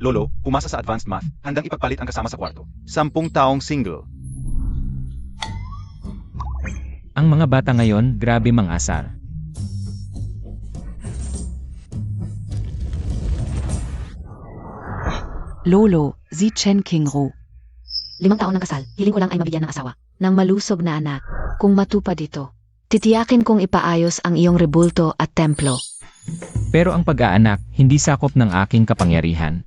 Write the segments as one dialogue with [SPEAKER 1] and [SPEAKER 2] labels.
[SPEAKER 1] Lolo, pumasa sa advanced math, handang ipagpalit ang kasama sa kwarto. 10 taong single.
[SPEAKER 2] Ang mga bata ngayon, grabe mang-asar.
[SPEAKER 3] Lolo, si Chen Qingru. 5 taon ng kasal, hiling ko lang ay mabigyan ng asawa. Nang malusog na anak, kung matupad ito, titiyakin kong ipaayos ang iyong rebulto at templo.
[SPEAKER 2] Pero ang pag-aanak, hindi sakop ng aking kapangyarihan.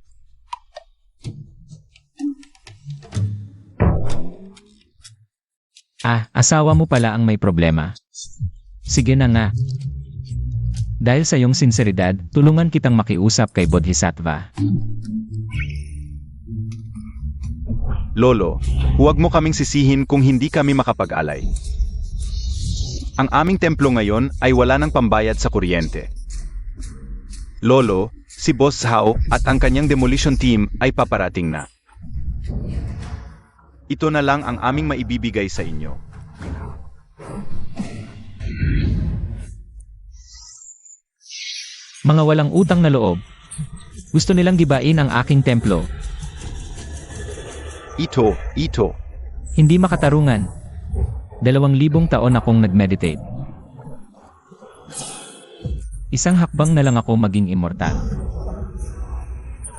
[SPEAKER 2] Asawa mo pala ang may problema. Sige na nga. Dahil sa iyong sinseridad, tulungan kitang makiusap kay Bodhisattva.
[SPEAKER 1] Lolo, huwag mo kaming sisihin kung hindi kami makapag-alay. Ang aming templo ngayon ay wala ng pambayad sa kuryente. Lolo, si Boss Hao at ang kanyang demolition team ay paparating na. Ito na lang ang aming maibibigay sa inyo.
[SPEAKER 2] Mga walang utang na loob. Gusto nilang gibain ang aking templo.
[SPEAKER 1] Ito.
[SPEAKER 2] Hindi makatarungan. 2,000 taon akong nag-meditate. Isang hakbang na lang ako maging immortal.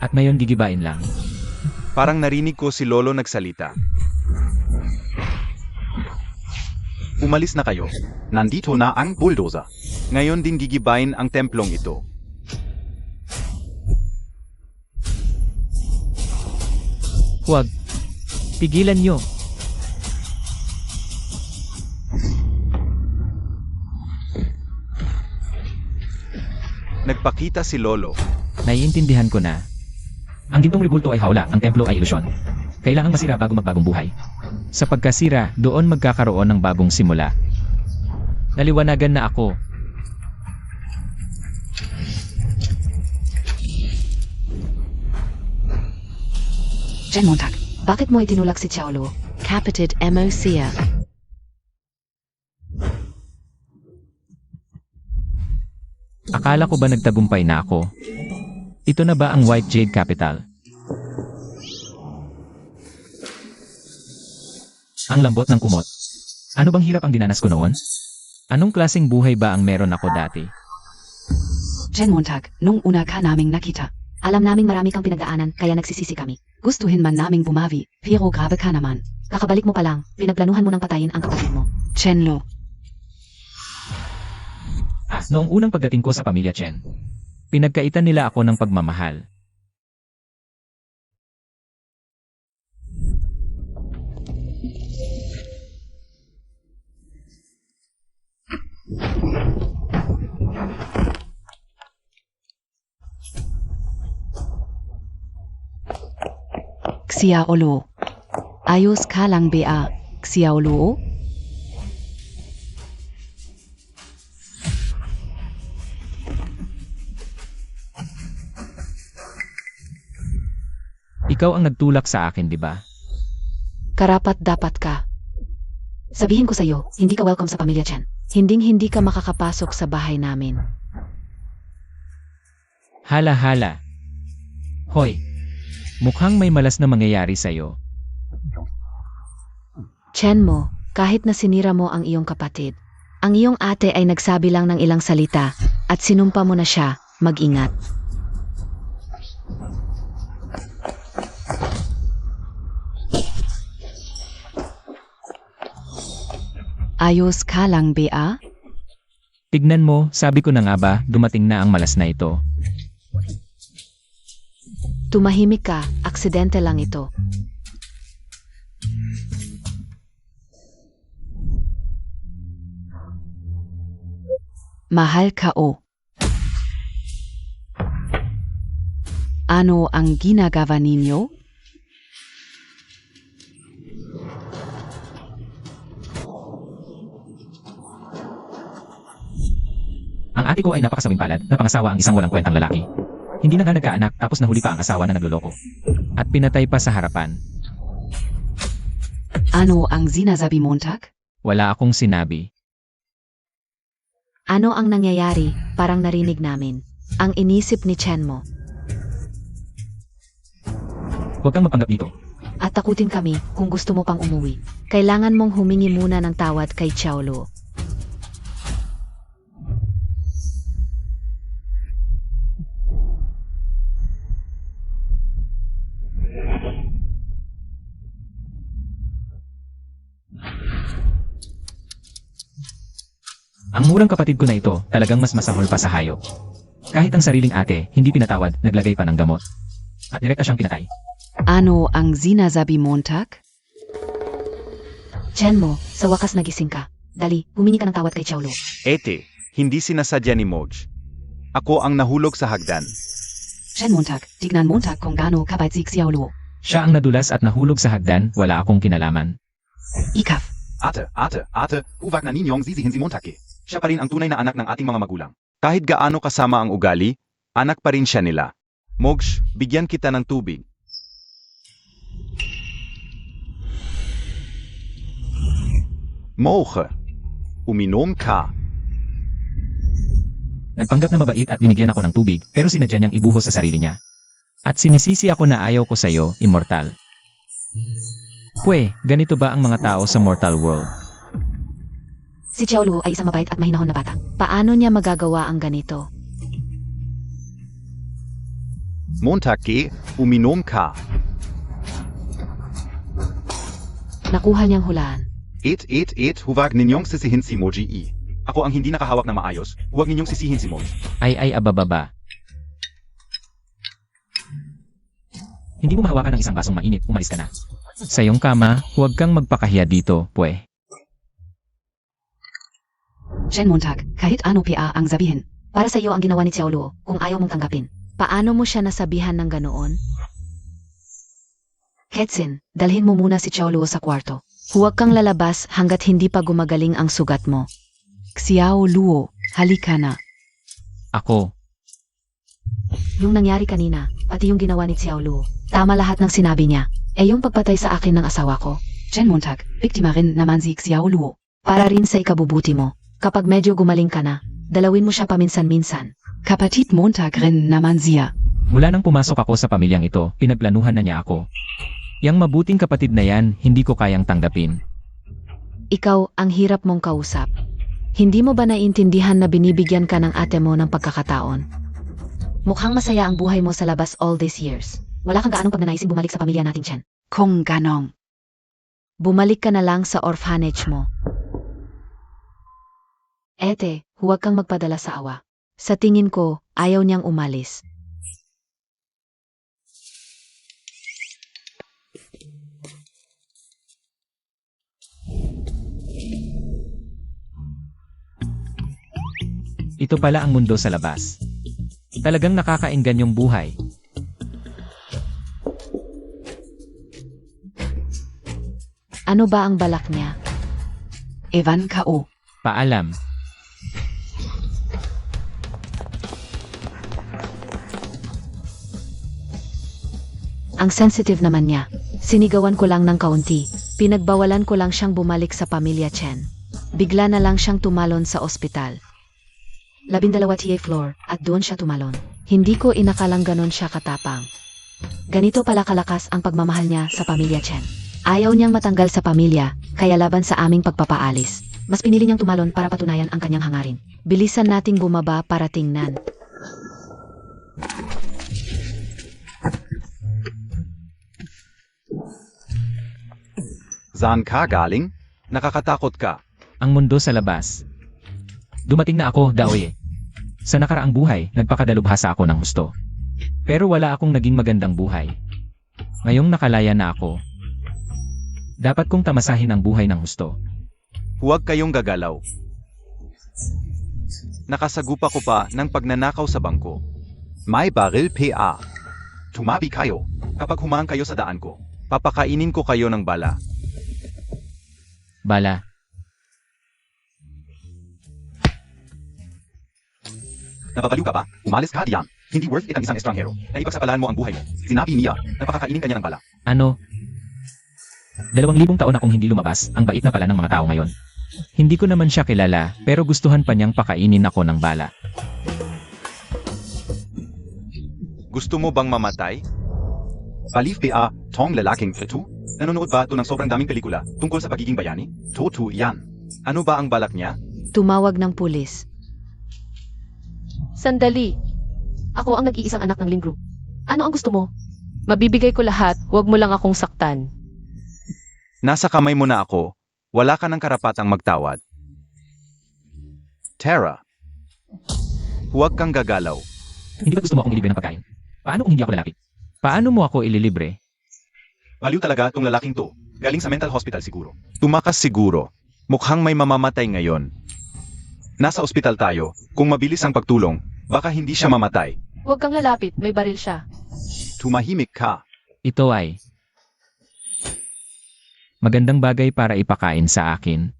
[SPEAKER 2] At ngayon gigibain lang.
[SPEAKER 1] Parang narinig ko si Lolo nagsalita. Umalis na kayo. Nandito na ang bulldozer. Ngayon din gigibain ang templong ito.
[SPEAKER 2] Huwag. Pigilan nyo.
[SPEAKER 1] Nagpakita si Lolo.
[SPEAKER 2] Naiintindihan ko na. Ang gintong rebulto ay hawla, ang templo ay ilusyon. Kailangang masira bago magbagong buhay. Sa pagkasira, doon magkakaroon ng bagong simula. Naliwanagan na ako.
[SPEAKER 3] Chen Montag, bakit mo itinulak si Xiaoluo? Capitid Mo-Sia.
[SPEAKER 2] Akala ko ba nagtagumpay na ako? Ito na ba ang White Jade Capital? Ang lambot ng kumot. Ano bang hirap ang dinanas ko noon? Anong klaseng buhay ba ang meron ako dati?
[SPEAKER 3] Chen Montag, nung una ka naming nakita, alam naming marami kang pinagdaanan kaya nagsisisi kami. Gustuhin man naming bumawi, pero grabe ka naman. Kakabalik mo pa lang, pinagplanuhan mo ng patayin ang kapatid mo. Chen Lo.
[SPEAKER 2] Noong unang pagdating ko sa pamilya Chen, pinagkaitan nila ako ng pagmamahal.
[SPEAKER 3] Xiaoluo. Ayos ka lang ba, Xiaoluo?
[SPEAKER 2] Ikaw ang nagtulak sa akin, di ba?
[SPEAKER 3] Karapat-dapat ka. Sabihin ko sa'yo, hindi ka welcome sa pamilya Chen. Hinding-hindi ka makakapasok sa bahay namin.
[SPEAKER 2] Hala-hala. Hoy, mukhang may malas na mangyayari sa'yo.
[SPEAKER 3] Chen mo, kahit na sinira mo ang iyong kapatid, ang iyong ate ay nagsabi lang ng ilang salita at sinumpa mo na siya, mag-ingat. Ayos ka lang ba?
[SPEAKER 2] Tignan mo, sabi ko na nga ba, dumating na ang malas na ito.
[SPEAKER 3] Tumahimik ka, aksidente lang ito. Mahal ka o. Ano ang ginagawa ninyo?
[SPEAKER 2] Ang ate ko ay napakasawing palad, napangasawa ang isang walang kwentang lalaki. Hindi na nga nagkaanak tapos nahuli pa ang asawa na nagloloko. At pinatay pa sa harapan.
[SPEAKER 3] Ano ang sinasabi Montag?
[SPEAKER 2] Wala akong sinabi.
[SPEAKER 3] Ano ang nangyayari? Parang narinig namin. Ang inisip ni Chen mo.
[SPEAKER 2] Huwag kang mapanggap dito.
[SPEAKER 3] At takutin kami kung gusto mo pang umuwi. Kailangan mong humingi muna ng tawad kay Xiaoluo.
[SPEAKER 2] Ang murang kapatid ko na ito, talagang mas masahol pa sa hayop. Kahit ang sariling ate, hindi pinatawad, naglagay pa ng gamot. At direkta siyang pinatay.
[SPEAKER 3] Ano ang sinasabi, Montag? Chen mo, sa wakas nagising ka. Dali, humingi ka ng tawad kay Xiaoluo.
[SPEAKER 1] Ete, hindi sinasadya ni Moj. Ako ang nahulog sa hagdan.
[SPEAKER 3] Chen Montag, tignan Montag kung gaano kabait si Xiaoluo.
[SPEAKER 2] Siya ang nadulas at nahulog sa hagdan, wala akong kinalaman.
[SPEAKER 3] Ikaf,
[SPEAKER 1] Ate, huwag na ninyong sisihin si Montag. Siya pa rin ang tunay na anak ng ating mga magulang. Kahit gaano kasama ang ugali, anak pa rin siya nila. Moj, bigyan kita ng tubig. Moj, uminom ka.
[SPEAKER 2] Nagpanggap na mabait at binigyan ako ng tubig, pero sinadya niyang ibuhos sa sarili niya. At sinisisi ako na ayaw ko sa'yo, immortal. Pwe, ganito ba ang mga tao sa mortal world?
[SPEAKER 3] si Xiaoluo ay isang mabait at mahinahon na bata. Paano niya magagawa ang ganito?
[SPEAKER 1] Montag, uminom ka.
[SPEAKER 3] Nakuha niyang hulaan.
[SPEAKER 1] Huwag ninyong sisihin si Moji. Ako ang hindi nakahawak na maayos. Huwag ninyong sisihin si Moji.
[SPEAKER 2] Ay, abababa. Hindi mo mahawakan ng isang basong mainit, umalis ka na. Sa iyong kama, huwag kang magpakahiya dito, pwe.
[SPEAKER 3] Chen Montag, kahit ano pa ang sabihin. Para sa iyo ang ginawa ni Xiaoluo, kung ayaw mong tanggapin. Paano mo siya nasabihan ng ganoon? Ketsin, dalhin mo muna si Xiaoluo sa kwarto. Huwag kang lalabas hanggat hindi pa gumagaling ang sugat mo. Xiaoluo, halika na.
[SPEAKER 2] Ako.
[SPEAKER 3] Yung nangyari kanina, pati yung ginawa ni Xiaoluo. Tama lahat ng sinabi niya. Yung pagpatay sa akin ng asawa ko. Chen Montag, biktima rin naman si Xiaoluo. Para rin sa ikabubuti mo. Kapag medyo gumaling ka na, dalawin mo siya paminsan-minsan. Kapatid Montag rin naman siya.
[SPEAKER 2] Mula nang pumasok ako sa pamilyang ito, pinagplanuhan na niya ako. Yang mabuting kapatid na yan, hindi ko kayang tanggapin.
[SPEAKER 3] Ikaw ang hirap mong kausap. Hindi mo ba naiintindihan na binibigyan ka ng ate mo ng pagkakataon? Mukhang masaya ang buhay mo sa labas all these years. Wala kang gaanong pagnanaising bumalik sa pamilya natin, Chen. Kung ganong, bumalik ka na lang sa orphanage mo. Ete, huwag kang magpadala sa awa. Sa tingin ko, ayaw niyang umalis.
[SPEAKER 2] Ito pala ang mundo sa labas. Talagang nakakainggan yung buhay.
[SPEAKER 3] Ano ba ang balak niya? Evan Kao.
[SPEAKER 2] Paalam.
[SPEAKER 3] Ang sensitive naman niya. Sinigawan ko lang ng kaunti. Pinagbawalan ko lang siyang bumalik sa pamilya Chen. Bigla na lang siyang tumalon sa ospital. 12 TA floor at doon siya tumalon. Hindi ko inakalang ganon siya katapang. Ganito pala kalakas ang pagmamahal niya sa pamilya Chen. Ayaw niyang matanggal sa pamilya, kaya laban sa aming pagpapaalis. Mas pinili niyang tumalon para patunayan ang kanyang hangarin. Bilisan nating bumaba para tingnan.
[SPEAKER 1] Saan ka galing? Nakakatakot ka.
[SPEAKER 2] Ang mundo sa labas. Dumating na ako, Daoye. Sa nakaraang buhay, nagpakadalubhasa ako ng husto. Pero wala akong naging magandang buhay. Ngayong nakalaya na ako. Dapat kong tamasahin ang buhay ng husto.
[SPEAKER 1] Huwag kayong gagalaw. Nakasagupa ko pa ng pagnanakaw sa bangko. May baril PA. Tumabi kayo. Kapag humaan kayo sa daan ko, papakainin ko kayo ng bala.
[SPEAKER 2] Bala.
[SPEAKER 1] Nababaliw ka ba? Umalis ka diyan. Hindi worth it ang isang estranghero. Naipagsapalaan mo ang buhay mo. Sinabi niya na pakakainin kanya ng bala.
[SPEAKER 2] Ano? 2,000 taon akong hindi lumabas, ang bait na pala ng mga tao ngayon. Hindi ko naman siya kilala, pero gustuhan pa niyang pakainin ako ng bala.
[SPEAKER 1] Gusto mo bang mamatay? Palif PA, tong lalaking ito? Nanonood ba ito ng sobrang daming pelikula tungkol sa pagiging bayani? Totoo yan. Ano ba ang balak niya?
[SPEAKER 3] Tumawag ng pulis.
[SPEAKER 4] Sandali. Ako ang nag-iisang anak ng Lin Group. Ano ang gusto mo? Mabibigay ko lahat, huwag mo lang akong saktan.
[SPEAKER 1] Nasa kamay mo na ako. Wala ka ng karapatang magtawad. Tara. Huwag kang gagalaw.
[SPEAKER 2] Hindi ba gusto mo akong ilibre ng pagkain? Paano kung hindi ako lalaki? Paano mo ako ililibre?
[SPEAKER 1] Baliw talaga tong lalaking to. Galing sa mental hospital siguro. Tumakas siguro. Mukhang may mamamatay ngayon. Nasa ospital tayo. Kung mabilis ang pagtulong, baka hindi siya mamatay.
[SPEAKER 4] Huwag kang lalapit, may baril siya.
[SPEAKER 1] Tumahimik ka.
[SPEAKER 2] Ito ay magandang bagay para ipakain sa akin.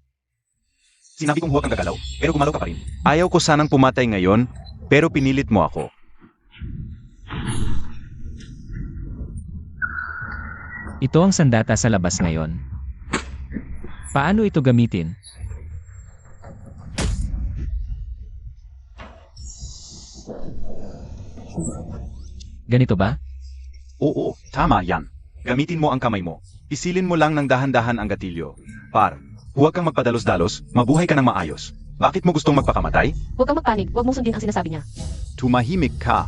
[SPEAKER 1] Sinabi kong huwag kang gagalaw, pero gumalaw ka pa rin. Ayaw ko sanang pumatay ngayon, pero pinilit mo ako.
[SPEAKER 2] Ito ang sandata sa labas ngayon. Paano ito gamitin? Ganito ba?
[SPEAKER 1] Oo, tama yan. Gamitin mo ang kamay mo. Isilin mo lang ng dahan-dahan ang gatilyo. Huwag kang magpadalos-dalos, mabuhay ka ng maayos. Bakit mo gustong magpakamatay?
[SPEAKER 4] Huwag kang magpanik, huwag mong sundin ang sinasabi niya.
[SPEAKER 1] Tumahimik ka.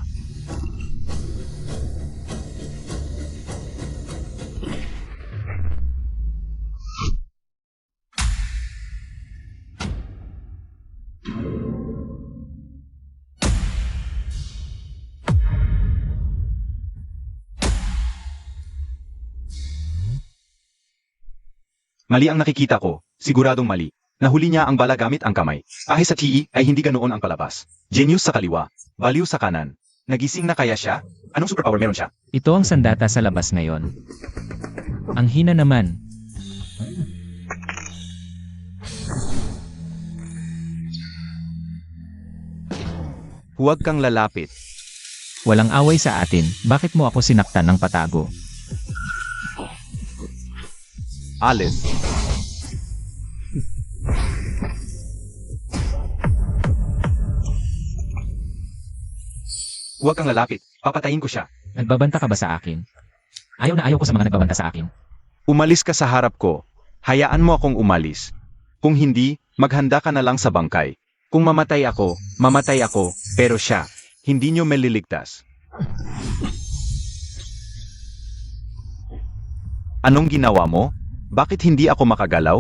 [SPEAKER 1] Mali ang nakikita ko, siguradong mali. Nahuli niya ang bala gamit ang kamay. Ahit sa TE ay hindi ganoon ang palabas. Genius sa kaliwa, baliw sa kanan. Nagising na kaya siya? Anong superpower meron siya?
[SPEAKER 2] Ito ang sandata sa labas ngayon. Ang hina naman.
[SPEAKER 1] Huwag kang lalapit.
[SPEAKER 2] Walang away sa atin. Bakit mo ako sinaktan ng patago?
[SPEAKER 1] Alice. Huwag kang lalapit. Papatayin ko siya.
[SPEAKER 2] Nagbabanta ka ba sa akin? Ayaw na ayaw ko sa mga nagbabanta sa akin.
[SPEAKER 1] Umalis ka sa harap ko. Hayaan mo akong umalis. Kung hindi, maghanda ka na lang sa bangkay. Kung mamatay ako, pero siya, hindi niyo maliligtas. Anong ginawa mo? Bakit hindi ako makagalaw?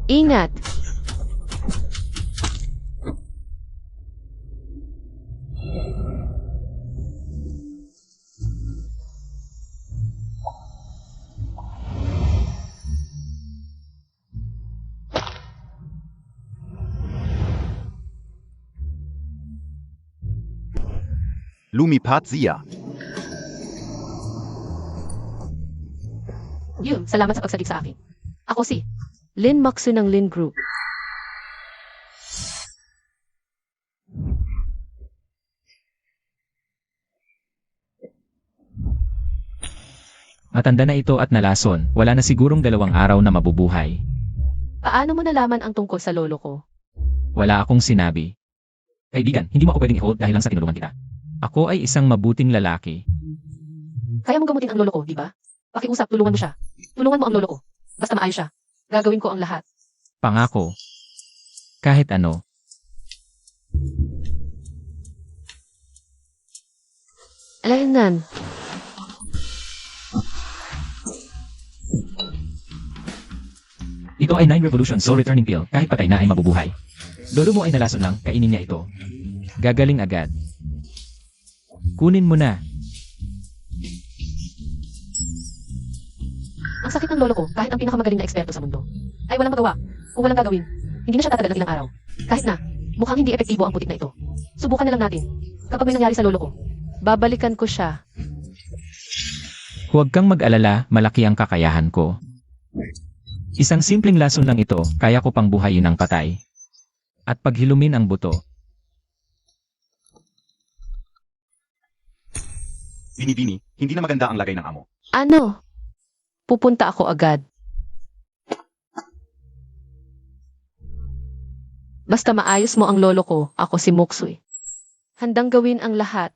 [SPEAKER 4] Ingat!
[SPEAKER 1] Lumipat siya.
[SPEAKER 4] Yun, salamat sa pagsalig sa akin. Ako si Lin Maxu ng Lin Group.
[SPEAKER 2] Matanda na ito at nalason. Wala na sigurong 2 araw na mabubuhay.
[SPEAKER 4] Paano mo nalaman ang tungkol sa lolo ko?
[SPEAKER 2] Wala akong sinabi. Kaibigan, hindi mo ako pwedeng i-hold dahil lang sa tinulungan kita. Ako ay isang mabuting lalaki.
[SPEAKER 4] Kaya mong gamutin ang lolo ko, di ba? Pakiusap, tulungan mo siya. Tulungan mo ang lolo ko. Basta maayos siya. Gagawin ko ang lahat.
[SPEAKER 2] Pangako. Kahit ano.
[SPEAKER 4] Alaynan.
[SPEAKER 2] Ito ay 9 Revolution Soul Returning Pill. Kahit patay na ay mabubuhay. Lolo mo ay nalason lang, kainin niya ito. Gagaling agad. Kunin mo na.
[SPEAKER 4] Ang sakit ng lolo ko, kahit ang pinakamagaling na eksperto sa mundo, ay walang magawa. Kung walang gagawin, hindi na siya tatagal ng ilang araw. Kahit na, mukhang hindi epektibo ang putik na ito. Subukan na lang natin. Kapag may nangyari sa lolo ko, babalikan ko siya.
[SPEAKER 2] Huwag kang mag-alala, malaki ang kakayahan ko. Isang simpleng lason lang ito, kaya ko pang buhayin ang patay. At paghilumin ang buto.
[SPEAKER 1] Binibini, hindi na maganda ang lagay ng amo.
[SPEAKER 4] Ano? Pupunta ako agad. Basta maayos mo ang lolo ko, ako si Moksoy. Handang gawin ang lahat.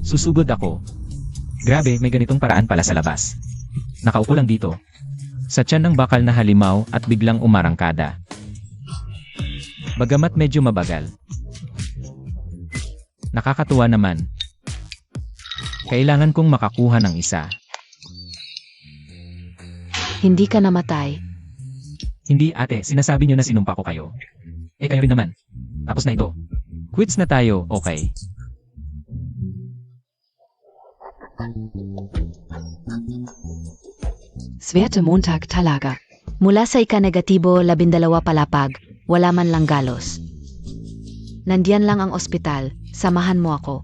[SPEAKER 2] Susugod ako. Grabe, may ganitong paraan pala sa labas. Nakaupo lang dito. Sa tiyan ng bakal na halimaw at biglang umarangkada. Bagamat medyo mabagal. Nakakatuwa naman. Kailangan kong makakuha ng isa.
[SPEAKER 3] Hindi ka namatay.
[SPEAKER 2] Hindi ate, sinasabi niyo na sinumpa ko kayo. Eh kayo rin naman. Tapos na ito. Quits na tayo, okay?
[SPEAKER 3] Swerte Montag talaga. Mula sa ika-negatibo 12 palapag, wala man lang galos. Nandiyan lang ang ospital, samahan mo ako.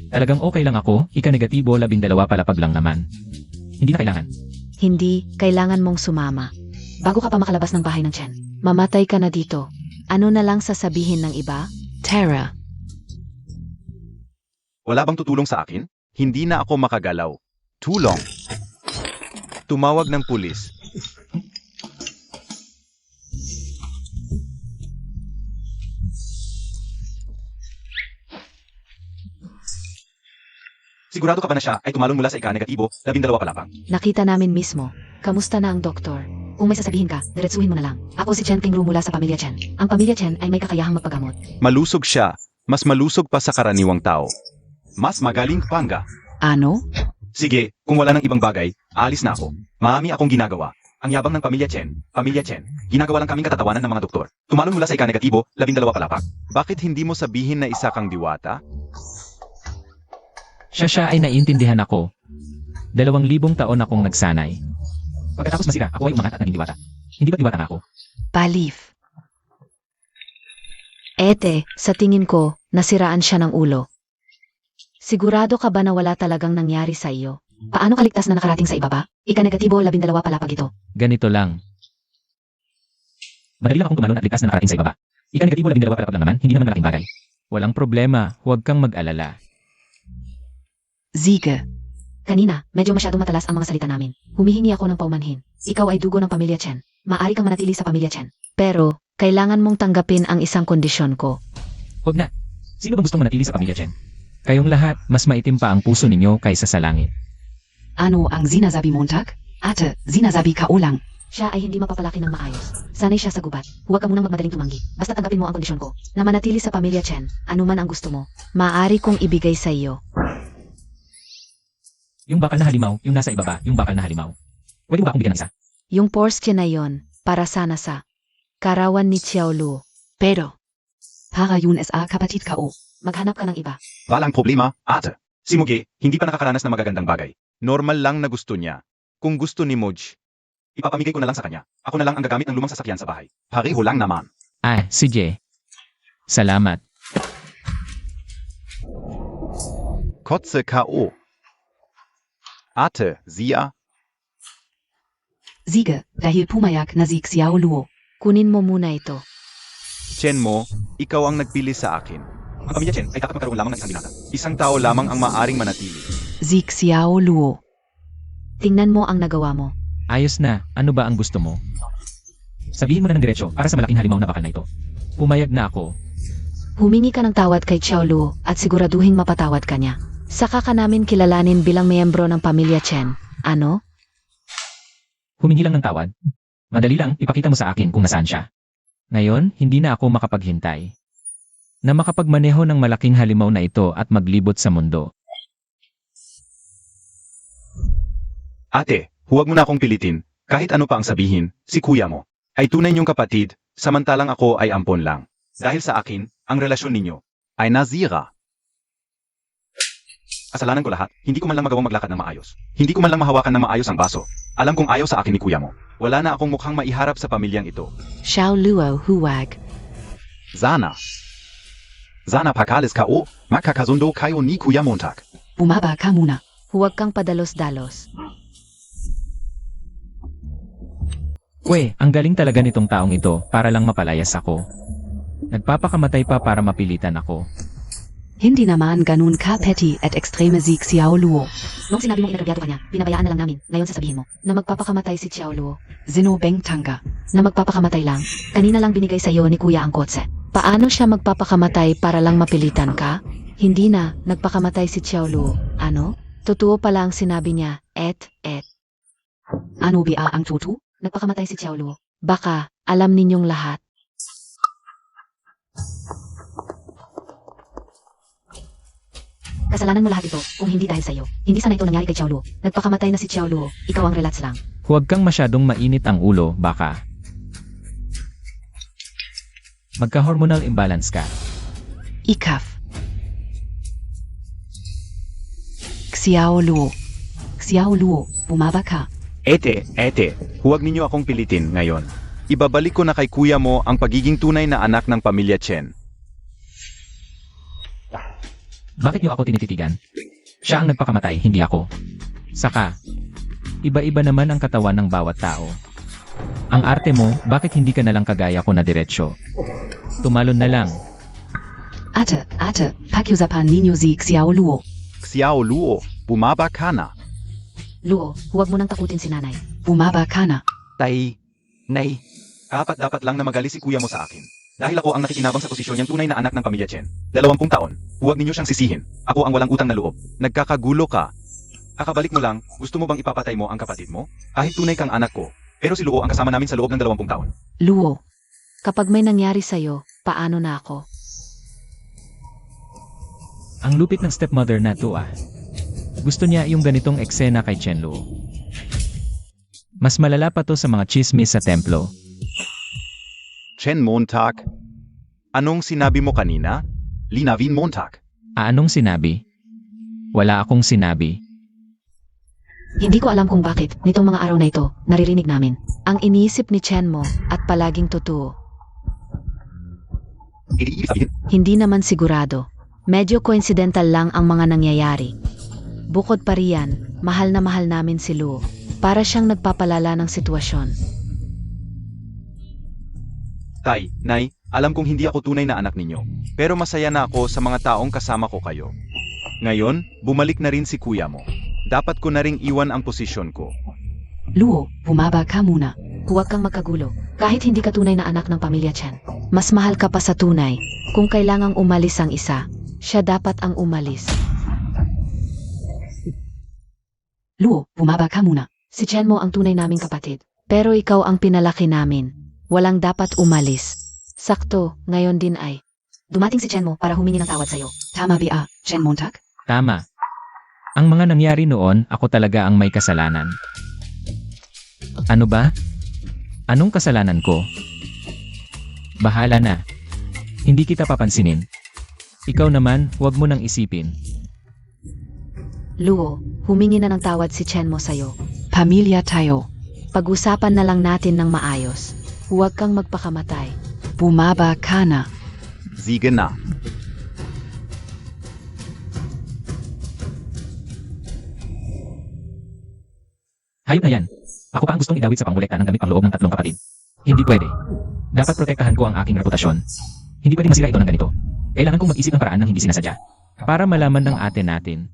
[SPEAKER 2] Talagang okay lang ako, ika-negatibo 12 palapag lang naman. Hindi na kailangan.
[SPEAKER 3] Hindi, kailangan mong sumama. Bago ka pa makalabas ng bahay ng Chen, mamatay ka na dito. Ano na lang sasabihin ng iba? Tara.
[SPEAKER 1] Wala bang tutulong sa akin? Hindi na ako makagalaw. Tulong. Tumawag ng pulis. Sigurado ka ba na siya ay tumalon mula sa ika-negatibo 12 palapag?
[SPEAKER 3] Nakita namin mismo. Kamusta na ang doktor? Kung may sasabihin ka, diretsuhin mo na lang. Ako si Chen Tingru mula sa pamilya Chen. Ang pamilya Chen ay may kakayahang magpagamot.
[SPEAKER 1] Malusog siya. Mas malusog pa sa karaniwang tao. Mas magaling pa nga.
[SPEAKER 3] Ano?
[SPEAKER 1] Sige, kung wala ng ibang bagay, aalis na ako. Marami akong ginagawa. Ang yabang ng pamilya Chen. Ginagawa lang kaming katatawanan ng mga doktor. Tumalon mula sa ika-negatibo 12 palapag. Bakit hindi mo sabihin na isa kang diwata?
[SPEAKER 2] Siya ay naiintindihan ako. 2,000 taon akong nagsanay. Pagkatapos masira, ako ay umangat at naging diwata. Hindi ba diwata nga ako?
[SPEAKER 3] Palif. Ete, sa tingin ko, nasiraan siya ng ulo. Sigurado ka ba na wala talagang nangyari sa iyo? Paano kaligtas na nakarating sa ibaba? Ika-negatibo 12 palapag ito.
[SPEAKER 2] Ganito lang. Madali lang akong tumalon at ligtas na nakarating sa ibaba. Ika-negatibo 12 palapag lang naman, hindi naman malaking bagay. Walang problema, huwag kang mag-alala.
[SPEAKER 3] Ziege. Kanina, medyo masyadong matalas ang mga salita namin. Humihingi ako ng paumanhin. Ikaw ay dugo ng pamilya Chen. Maari kang manatili sa pamilya Chen. Pero, kailangan mong tanggapin ang isang kondisyon ko.
[SPEAKER 2] Huwag na. Sino bang gustong manatili sa pamilya Chen? Kayong lahat, mas maitim pa ang puso ninyo kaysa sa langit.
[SPEAKER 3] Ano ang zinasabi Montag? Ate, zinasabi ka ulang. Siya ay hindi mapapalaki ng maayos. Sanay siya sa gubat. Huwag ka munang magmadaling tumanggi. Basta tanggapin mo ang kondisyon ko. Na manatili sa pamilya Chen. Ano man ang gusto mo. Maari kong ibigay sa iyo.
[SPEAKER 2] Yung bakal na halimaw, yung nasa ibaba, yung bakal na halimaw. Pwede mo ba akong bigyan ng isa?
[SPEAKER 3] Yung Porsche na yon, para sana sa karawan ni Xiao Lu. Pero, para yun sa kapatid ka o, maghanap ka ng iba.
[SPEAKER 1] Walang problema, ate. Si Mugi, hindi pa nakakaranas ng magagandang bagay. Normal lang na gusto niya. Kung gusto ni Moj, ipapamigay ko na lang sa kanya. Ako na lang ang gagamit ng lumang sasakyan sa bahay. Pareho lang naman.
[SPEAKER 2] Sige. Salamat.
[SPEAKER 1] Kotze K.O. Ate, siya?
[SPEAKER 3] Siege, dahil pumayak na si Xiao Luo. Kunin mo muna ito.
[SPEAKER 1] Chen mo, ikaw ang nagpili sa akin. Ang pamilya Chen ay dapat magkaroon lamang ng isang binata. Isang tao lamang ang maaring manatili.
[SPEAKER 3] Si Xiao Luo. Tingnan mo ang nagawa mo.
[SPEAKER 2] Ayos na, ano ba ang gusto mo? Sabihin mo na ng diretsyo para sa malaking halimaw na bakal na ito. Pumayag na ako.
[SPEAKER 3] Humingi ka ng tawad kay Xiao Luo at siguraduhin mapatawad ka niya. Saka ka namin kilalanin bilang miyembro ng pamilya Chen. Ano?
[SPEAKER 2] Humingi lang ng tawad. Madali lang, ipakita mo sa akin kung nasaan siya. Ngayon, hindi na ako makapaghintay. Na makapagmaneho ng malaking halimaw na ito at maglibot sa mundo.
[SPEAKER 1] Ate, huwag mo na akong pilitin. Kahit ano pa ang sabihin, si kuya mo ay tunay niyong kapatid, samantalang ako ay ampon lang. Dahil sa akin, ang relasyon ninyo ay nasira. Kasalanan ko lahat, hindi ko man lang magawang maglakad ng maayos. Hindi ko man lang mahawakan ng maayos ang baso. Alam kong ayaw sa akin ni kuya mo. Wala na akong mukhang maiharap sa pamilyang ito.
[SPEAKER 3] Xiao Luo huwag.
[SPEAKER 1] Sana pakalis ka o makakasundo kayo ni Kuya Montag.
[SPEAKER 3] Bumaba ka muna. Huwag kang padalos-dalos.
[SPEAKER 2] Ang galing talaga nitong taong ito para lang mapalayas ako. Nagpapakamatay pa para mapilitan ako.
[SPEAKER 3] Hindi naman ganun ka petty at extreme si Xiao Luo. Nung sinabi mong inagrabyado ka niya, pinabayaan na lang namin. Ngayon sasabihin mo na magpapakamatay si Xiao Luo. Zino Beng Tanga. Na magpapakamatay lang. Kanina lang binigay sa iyo ni Kuya ang kotse. Paano siya magpapakamatay para lang mapilitan ka? Hindi na, nagpakamatay si Xiao Luo. Ano? Totoo pala ang sinabi niya, et. Ano ba ang tutu? Nagpakamatay si Xiao Luo. Baka, alam ninyong lahat. Kasalanan mo lahat ito kung hindi dahil sa'yo. Hindi sana ito nangyari kay Xiao Luo. Nagpakamatay na si Xiao Luo. Ikaw ang relax lang.
[SPEAKER 2] Huwag kang masyadong mainit ang ulo, baka. Magka-hormonal imbalance ka.
[SPEAKER 3] Ikaf. Xiao Luo. Xiao Luo, bumaba ka.
[SPEAKER 1] Ete, huwag ninyo akong pilitin ngayon. Ibabalik ko na kay kuya mo ang pagiging tunay na anak ng pamilya Chen.
[SPEAKER 2] Bakit niyo ako tinititigan? Siya ang nagpakamatay, hindi ako. Saka, iba-iba naman ang katawan ng bawat tao. Ang arte mo, bakit hindi ka nalang kagaya ko na diretsyo? Tumalon na lang.
[SPEAKER 3] Ate, pakiusapan ninyo si Xiao Luo.
[SPEAKER 1] Xiao Luo, bumaba ka na.
[SPEAKER 3] Luo, huwag mo nang takutin si nanay. Bumaba ka na.
[SPEAKER 1] Nay, dapat lang na magalis si kuya mo sa akin. Dahil ako ang nakikinabang sa posisyon niyang tunay na anak ng pamilya Chen. 20 taon, huwag ninyo siyang sisihin. Ako ang walang utang na loob. Nagkakagulo ka. Kakabalik mo lang, gusto mo bang ipapatay mo ang kapatid mo? Kahit tunay kang anak ko, pero si Luo ang kasama namin sa loob ng 20 taon.
[SPEAKER 3] Luo, kapag may nangyari sa'yo, paano na ako?
[SPEAKER 2] Ang lupit ng stepmother na to ah. Gusto niya yung ganitong eksena kay Chen Luo. Mas malala pa to sa mga chismis sa templo.
[SPEAKER 1] Chen Montag, anong sinabi mo kanina? Linavin Montag.
[SPEAKER 2] Anong sinabi? Wala akong sinabi.
[SPEAKER 3] Hindi ko alam kung bakit, nitong mga araw na ito, naririnig namin. Ang iniisip ni Chen mo, at palaging totoo.
[SPEAKER 1] Ibig sabihin,
[SPEAKER 3] Hindi naman sigurado. Medyo coincidental lang ang mga nangyayari. Bukod pa riyan, mahal na mahal namin si Luo. Para siyang nagpapalala ng sitwasyon.
[SPEAKER 1] Tay, Nay, alam kong hindi ako tunay na anak ninyo. Pero masaya na ako sa mga taong kasama ko kayo. Ngayon, bumalik na rin si kuya mo. Dapat ko na ring iwan ang posisyon ko.
[SPEAKER 3] Luo, bumaba ka muna. Huwag kang magkagulo. Kahit hindi ka tunay na anak ng pamilya Chen. Mas mahal ka pa sa tunay. Kung kailangang umalis ang isa, siya dapat ang umalis. Luo, bumaba ka muna. Si Chen mo ang tunay naming kapatid. Pero ikaw ang pinalaki namin. Walang dapat umalis. Sakto, ngayon din ay. Dumating si Chen mo para humingi ng tawad sa'yo. Tama ba, Chen Montag?
[SPEAKER 2] Tama. Ang mga nangyari noon, ako talaga ang may kasalanan. Ano ba? Anong kasalanan ko? Bahala na. Hindi kita papansinin. Ikaw naman, huwag mo nang isipin.
[SPEAKER 3] Luo, humingi na ng tawad si Chen mo sa'yo. Pamilya tayo. Pag-usapan na lang natin ng maayos. Huwag kang magpakamatay. Bumaba ka na.
[SPEAKER 1] Sige na.
[SPEAKER 2] Hayop na yan. Ako pa ang gustong idawit sa pangolekta ng gamit pangloob ng 3 kapatid. Hindi pwede. Dapat protektahan ko ang aking reputasyon. Hindi pwede masira ito ng ganito. Kailangan kong mag-isip ng paraan ng hindi sinasadya. Para malaman ng ate natin.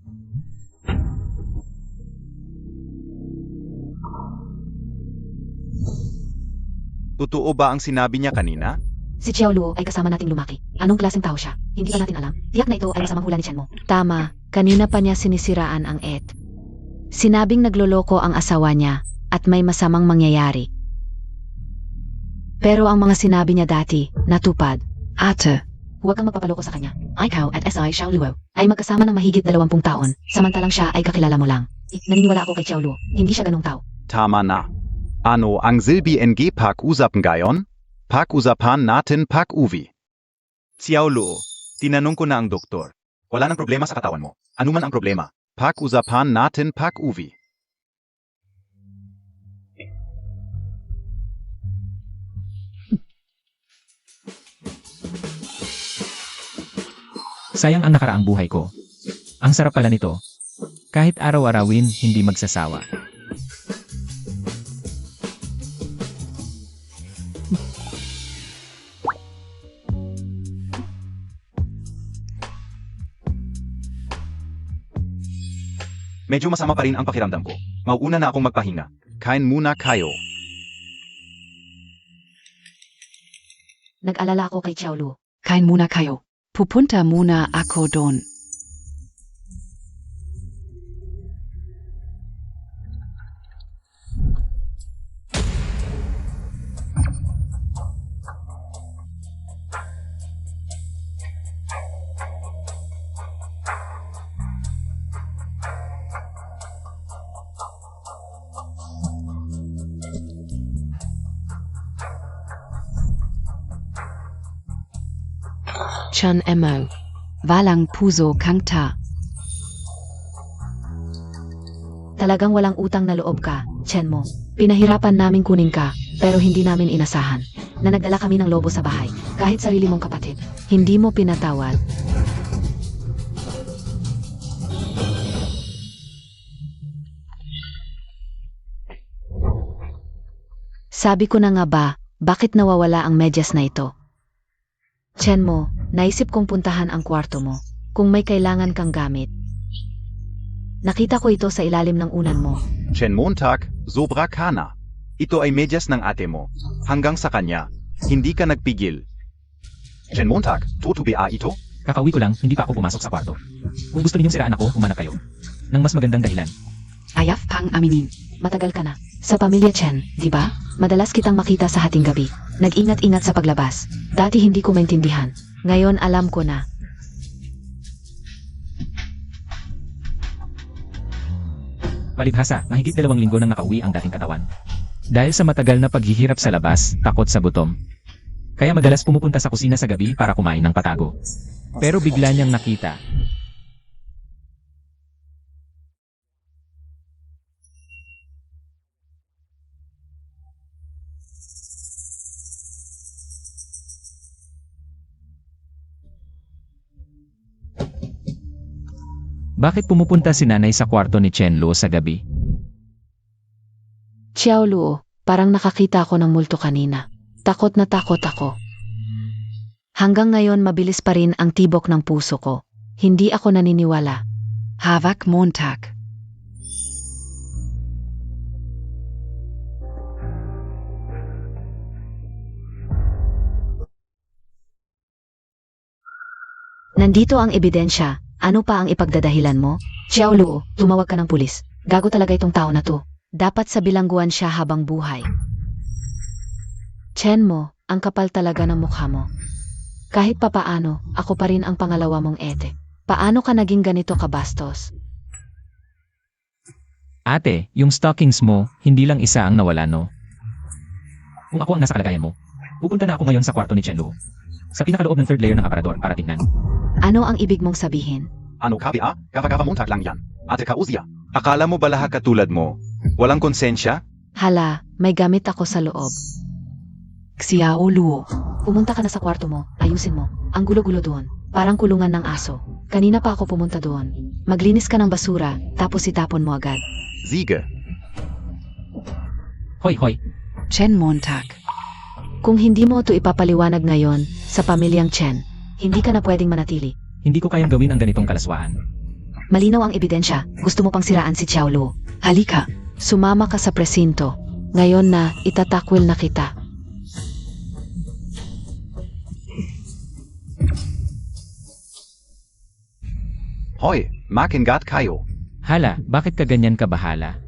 [SPEAKER 1] Totoo ba ang sinabi niya kanina?
[SPEAKER 3] Si Xiao Luo ay kasama nating lumaki. Anong klaseng tao siya? Hindi pa natin alam. Tiyak na ito ay masamang hula ni Chen mo. Tama. Kanina pa niya sinisiraan ang et. Sinabing nagloloko ang asawa niya at may masamang mangyayari. Pero ang mga sinabi niya dati, natupad. Ate, huwag kang magpapaloko sa kanya. Ikaw at SI Xiao Luo ay magkasama ng mahigit 20 taon, samantalang siya ay kakilala mo lang. Naniniwala ako kay Xiao Luo. Hindi siya ganong tao.
[SPEAKER 1] Tama na. Ano ang Silbi NG pag-usapan gayon? Pag-usapan natin pag-uwi. Xiao Luo, tinanong ko na ang doktor. Wala nang problema sa katawan mo. Ano man ang problema? Pag-usapan natin pag-uwi.
[SPEAKER 2] Sayang ang nakaraang buhay ko. Ang sarap pala nito. Kahit araw-arawin, hindi magsasawa.
[SPEAKER 1] Medyo masama pa rin ang pakiramdam ko. Mauuna na akong magpahinga. Kain muna kayo.
[SPEAKER 3] Nag-alala ako kay Xiaolu.
[SPEAKER 5] Kain muna kayo. Pupunta muna ako doon. Chan Emo. Walang puso kangta.
[SPEAKER 3] Talagang walang utang na loob ka, Chen mo. Pinahirapan namin kunin ka, pero hindi namin inasahan. Na nagdala kami ng lobo sa bahay, kahit sarili mong kapatid. Hindi mo pinatawad. Sabi ko na nga ba, bakit nawawala ang medyas na ito? Chen mo, naisip kong puntahan ang kwarto mo, kung may kailangan kang gamit. Nakita ko ito sa ilalim ng unan mo.
[SPEAKER 1] Chen Montag, sobra ka na. Ito ay medyas ng ate mo. Hanggang sa kanya, hindi ka nagpigil. Chen Montag, tutubi ito?
[SPEAKER 2] Kakauwi ko lang, hindi pa ako pumasok sa kwarto. Kung gusto ninyong siraan ako, humanap kayo. Nang mas magandang dahilan.
[SPEAKER 5] Ayaf pang aminin.
[SPEAKER 3] Matagal ka na. Sa pamilya Chen, di ba? Madalas kitang makita sa hating gabi. Nag-ingat-ingat sa paglabas. Dati hindi ko maintindihan. Ngayon alam ko na.
[SPEAKER 2] Palibhasa, mahigit 2 linggo nang nakauwi ang dating katawan. Dahil sa matagal na paghihirap sa labas, takot sa gutom. Kaya madalas pumupunta sa kusina sa gabi para kumain ng patago. Pero bigla niyang nakita. Bakit pumupunta si nanay sa kwarto ni Chen Lo sa gabi?
[SPEAKER 3] Xiaolu, parang nakakita ako ng multo kanina. Takot na takot ako. Hanggang ngayon mabilis pa rin ang tibok ng puso ko. Hindi ako naniniwala.
[SPEAKER 5] Havak Montag.
[SPEAKER 3] Nandito ang ebidensya. Ano pa ang ipagdadahilan mo? Xiaolu, tumawag ka ng pulis. Gago talaga itong tao na to. Dapat sa bilangguan siya habang buhay. Chen mo, ang kapal talaga ng mukha mo. Kahit papaano, ako pa rin ang pangalawa mong ete. Paano ka naging ganito kabastos?
[SPEAKER 2] Ate, yung stockings mo, hindi lang isa ang nawala no? Kung ako ang nasa kalagayan mo, pupunta na ako ngayon sa kwarto ni Chen Lo. Sa pinakaloob ng 3rd layer ng aparador para tingnan.
[SPEAKER 3] Ano ang ibig mong sabihin?
[SPEAKER 1] Ano ka ba? Kava Montag lang yan. Ate Kauzia. Akala mo ba lahat katulad mo? Walang konsensya?
[SPEAKER 3] Hala, may gamit ako sa loob.
[SPEAKER 5] Xiaolu.
[SPEAKER 3] Pumunta ka na sa kwarto mo, ayusin mo. Ang gulo-gulo doon, parang kulungan ng aso. Kanina pa ako pumunta doon. Maglinis ka ng basura, tapos itapon mo agad.
[SPEAKER 1] Siege.
[SPEAKER 2] Hoy, hoy,
[SPEAKER 5] Chen Montag.
[SPEAKER 3] Kung hindi mo ito ipapaliwanag ngayon sa pamilyang Chen, hindi ka na pwedeng manatili.
[SPEAKER 2] hindi ko kayang gawin ang ganitong kalaswaan.
[SPEAKER 3] Malinaw ang ebidensya. Gusto mo pang siraan si Xiaolu.
[SPEAKER 5] Halika.
[SPEAKER 3] Sumama ka sa presinto. Ngayon na, itatakwil na kita.
[SPEAKER 1] Hoy, makingat kayo.
[SPEAKER 2] Hala, bakit ka ganyan kabahala?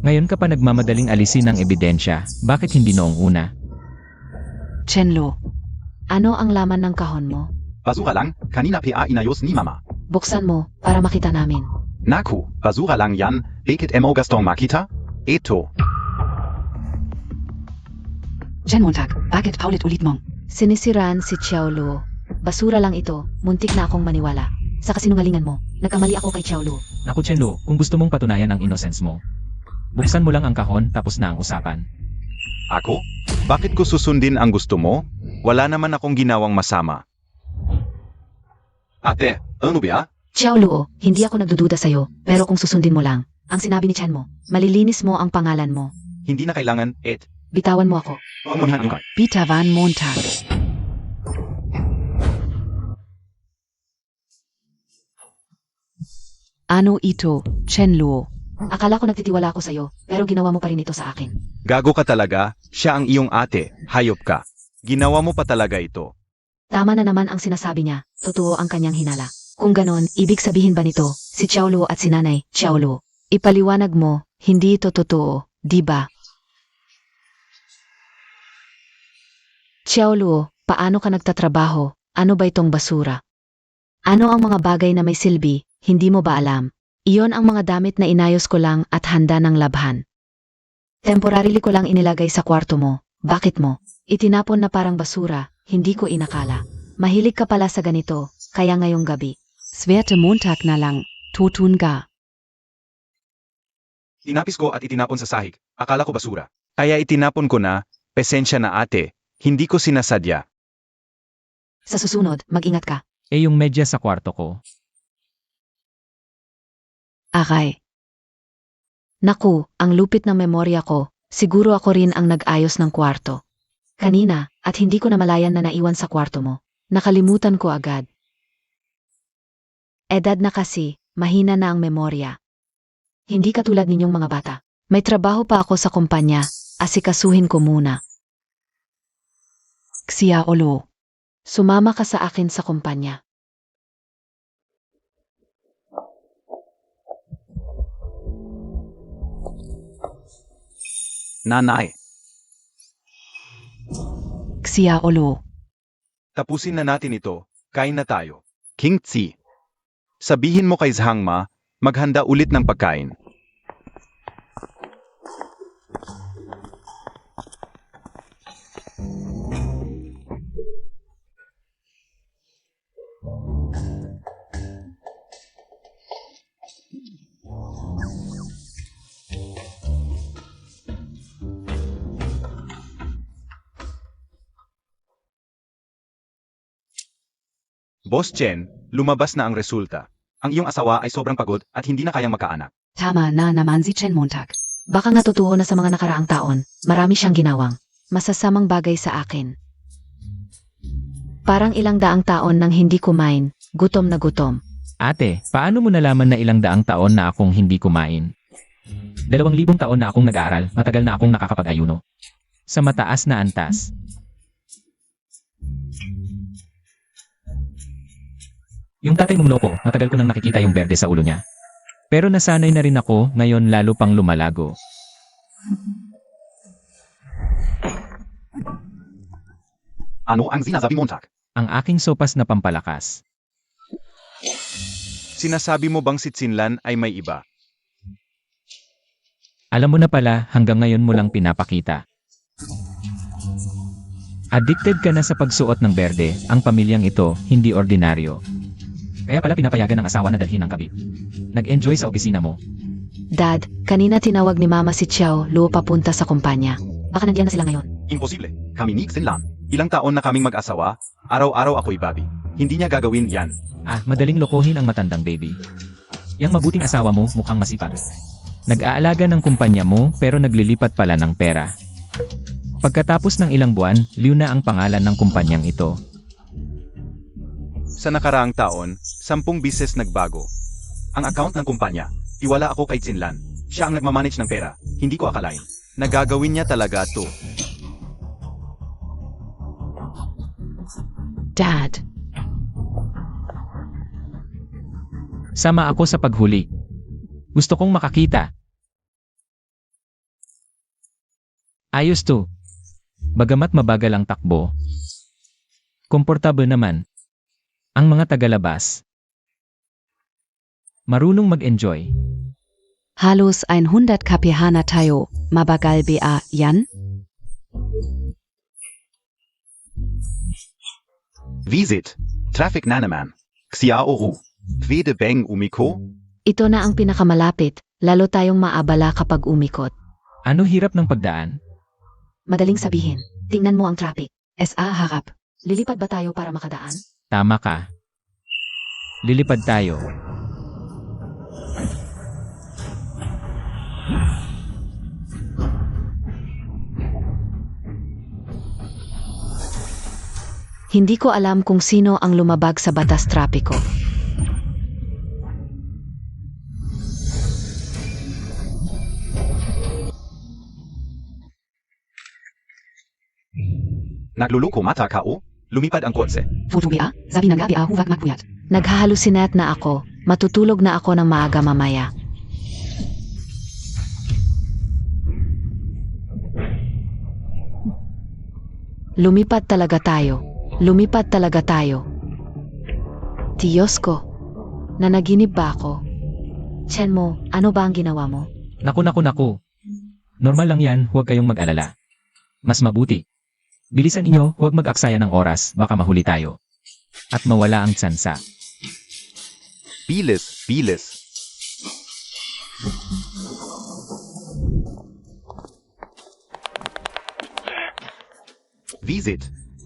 [SPEAKER 2] Ngayon ka pa nagmamadaling alisin ang ebidensya, bakit hindi noong una?
[SPEAKER 5] Chen Lo.
[SPEAKER 3] Ano ang laman ng kahon mo?
[SPEAKER 1] Basura lang, kanina pa inayos ni mama.
[SPEAKER 3] Buksan mo, para makita namin.
[SPEAKER 1] Naku, basura lang yan, bakit mo gastong makita? Ito.
[SPEAKER 5] Chen Montag, bakit paulit-ulit mong?
[SPEAKER 3] Sinisiraan si Xiaolu. Basura lang ito, muntik na akong maniwala. Sa kasinungalingan mo, nagkamali ako kay Xiaolu.
[SPEAKER 2] Naku Chen Lo, kung gusto mong patunayan ang innocence mo, buksan mo lang ang kahon tapos na ang usapan.
[SPEAKER 1] Ako? Bakit ko susundin ang gusto mo? Wala naman akong ginawang masama. Ate, ano ba?
[SPEAKER 3] Xiaolu, hindi ako nagdududa sa'yo, pero kung susundin mo lang, ang sinabi ni Chen mo, malilinis mo ang pangalan mo.
[SPEAKER 1] Hindi na kailangan,
[SPEAKER 3] Bitawan mo ako.
[SPEAKER 1] Umunhan ka.
[SPEAKER 5] Peter Van Montag. Ano ito, Chenluo?
[SPEAKER 3] Akala ko nagtitiwala ako sa'yo, pero ginawa mo pa rin ito sa akin.
[SPEAKER 1] Gago ka talaga, siya ang iyong ate, hayop ka. Ginawa mo pa talaga ito.
[SPEAKER 3] Tama na naman ang sinasabi niya, totoo ang kanyang hinala. Kung ganon, ibig sabihin ba nito, si Xiaoluo at si Nanay, Xiaoluo?
[SPEAKER 5] Ipaliwanag mo, hindi ito totoo, di ba? Xiaoluo, paano ka nagtatrabaho? Ano ba itong basura?
[SPEAKER 3] Ano ang mga bagay na may silbi, hindi mo ba alam?
[SPEAKER 5] Iyon ang mga damit na inayos ko lang at handa ng labhan.
[SPEAKER 3] Temporarily ko lang inilagay sa kwarto mo. Bakit mo? Itinapon na parang basura, hindi ko inakala. Mahilig ka pala sa ganito, kaya ngayong gabi.
[SPEAKER 5] Swerte Montag na lang, tutun ka.
[SPEAKER 1] Tinapis ko at itinapon sa sahig, akala ko basura. Kaya itinapon ko na, pesensya na ate, hindi ko sinasadya.
[SPEAKER 3] Sa susunod, mag-ingat ka.
[SPEAKER 2] Yung medyas sa kwarto ko.
[SPEAKER 5] Aray. Naku, ang lupit ng memorya ko, siguro ako rin ang nag-ayos ng kwarto.
[SPEAKER 3] Kanina, at hindi ko namalayan na naiwan sa kwarto mo.
[SPEAKER 5] Nakalimutan ko agad. Edad na kasi, mahina na ang memorya.
[SPEAKER 3] Hindi katulad ninyong mga bata.
[SPEAKER 5] May trabaho pa ako sa kumpanya, asikasuhin ko muna. Xiaoluo, sumama ka sa akin sa kumpanya.
[SPEAKER 1] Nanay,
[SPEAKER 5] Xiaoluo,
[SPEAKER 1] tapusin na natin ito, kain na tayo. King Tzi, sabihin mo kay Zhangma, maghanda ulit ng pagkain. Boss Chen, lumabas na ang resulta. Ang iyong asawa ay sobrang pagod at hindi na kayang magkaanak.
[SPEAKER 3] Tama na naman si Chen Montag. Baka natutuho na sa mga nakaraang taon, marami siyang ginawang.
[SPEAKER 5] Masasamang bagay sa akin. Parang ilang daang taon nang hindi kumain, gutom na gutom.
[SPEAKER 2] Ate, paano mo nalaman na ilang daang taon na akong hindi kumain? 2,000 taon na akong nag-aaral, matagal na akong nakakapag-ayuno. Sa mataas na antas. Yung tatay mong loko, matagal ko nang nakikita yung berde sa ulo niya. Pero nasanay na rin ako, ngayon lalo pang lumalago.
[SPEAKER 1] Ano ang sinasabi mo, Montag?
[SPEAKER 2] Ang aking sopas na pampalakas.
[SPEAKER 1] Sinasabi mo bang si Tsinlan ay may iba?
[SPEAKER 2] Alam mo na pala, hanggang ngayon mo lang pinapakita. Addicted ka na sa pagsuot ng berde, ang pamilyang ito, hindi ordinaryo. Kaya pala pinapayagan ng asawa na dalhin ang kabit. Nag-enjoy sa opisina mo.
[SPEAKER 5] Dad, kanina tinawag ni Mama si Xiaoluo papunta sa kumpanya.
[SPEAKER 3] Baka nandiyan na sila ngayon.
[SPEAKER 1] Imposible. Kami ni Tsinlan. Ilang taon na kaming mag-asawa, araw-araw ako'y babi. Hindi niya gagawin yan.
[SPEAKER 2] Madaling lokohin ang matandang baby. Yang mabuting asawa mo mukhang masipag. Nag-aalaga ng kumpanya mo pero naglilipat pala ng pera. Pagkatapos ng ilang buwan, Liu na ang pangalan ng kumpanyang ito.
[SPEAKER 1] Sa nakaraang taon, 10 bises nagbago. Ang account ng kumpanya, tiwala ako kay Tsinlan. Siya ang nagmamanage ng pera, hindi ko akalain. Nagagawin niya talaga to.
[SPEAKER 5] Dad,
[SPEAKER 2] Sama ako sa paghuli. Gusto kong makakita. Ayos to. Bagamat mabagal ang takbo. Komportable naman. Ang mga tagalabas. Marunong mag-enjoy.
[SPEAKER 5] halos 100 kph na tayo, mabagal ba yan?
[SPEAKER 1] Visit. Traffic na naman. Xiaoru. Pwede bang umiko?
[SPEAKER 5] Ito na ang pinakamalapit, lalo tayong maabala kapag umikot.
[SPEAKER 2] Ano hirap ng pagdaan?
[SPEAKER 3] Madaling sabihin, tingnan mo ang traffic. SA harap. Lilipad ba tayo para makadaan?
[SPEAKER 2] Tama ka. Lilipad tayo.
[SPEAKER 5] Hindi ko alam kung sino ang lumabag sa batas trapiko.
[SPEAKER 1] Nagluluko mata ka o? Lumipad ang kotse.
[SPEAKER 3] Foto BA, sabi ng gabi huwag magpuyat.
[SPEAKER 5] Naghahalusinat na ako. Matutulog na ako ng maaga mamaya. Lumipad talaga tayo. Lumipad talaga tayo. Diyos ko. Nanaginip ba ako? Chenmo, ano ba ang ginawa mo?
[SPEAKER 2] Naku. Normal lang yan, huwag kayong mag-alala. Mas mabuti. Bilisan inyo, huwag mag-aksaya ng oras, baka mahuli tayo. At mawala ang tsansa.
[SPEAKER 1] Bilis. Visit.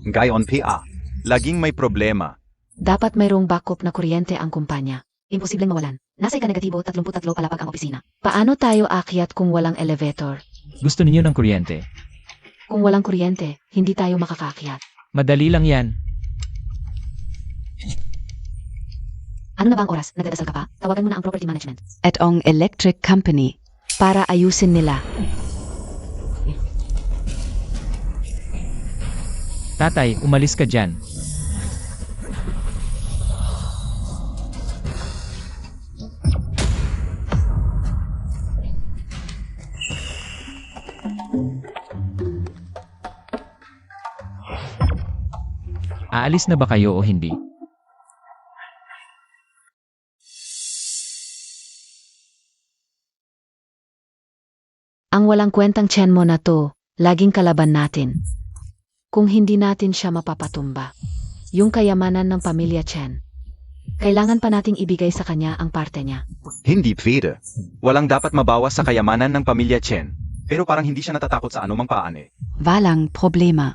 [SPEAKER 1] Gayon PA. Laging may problema.
[SPEAKER 5] Dapat mayroong backup na kuryente ang kumpanya.
[SPEAKER 3] Imposibleng mawalan. Nasa ika-negatibo 33 palapag ang opisina.
[SPEAKER 5] Paano tayo akyat kung walang elevator?
[SPEAKER 2] Gusto ninyo ng kuryente?
[SPEAKER 3] Kung walang kuryente, hindi tayo makakakyat.
[SPEAKER 2] Madali lang yan.
[SPEAKER 3] Ano na ba ang oras? Nagdadasal ka pa? Tawagan mo na ang property management.
[SPEAKER 5] At ang electric company para ayusin nila.
[SPEAKER 2] Tatay, umalis ka dyan. Aalis na ba kayo o hindi?
[SPEAKER 5] Ang walang kwentang Chenmo na to, laging kalaban natin. Kung hindi natin siya mapapatumba. Yung kayamanan ng pamilya Chen. Kailangan pa nating ibigay sa kanya ang parte niya.
[SPEAKER 1] Hindi pwede. Walang dapat mabawas sa kayamanan ng pamilya Chen. Pero parang hindi siya natatakot sa anumang paane.
[SPEAKER 3] Walang problema.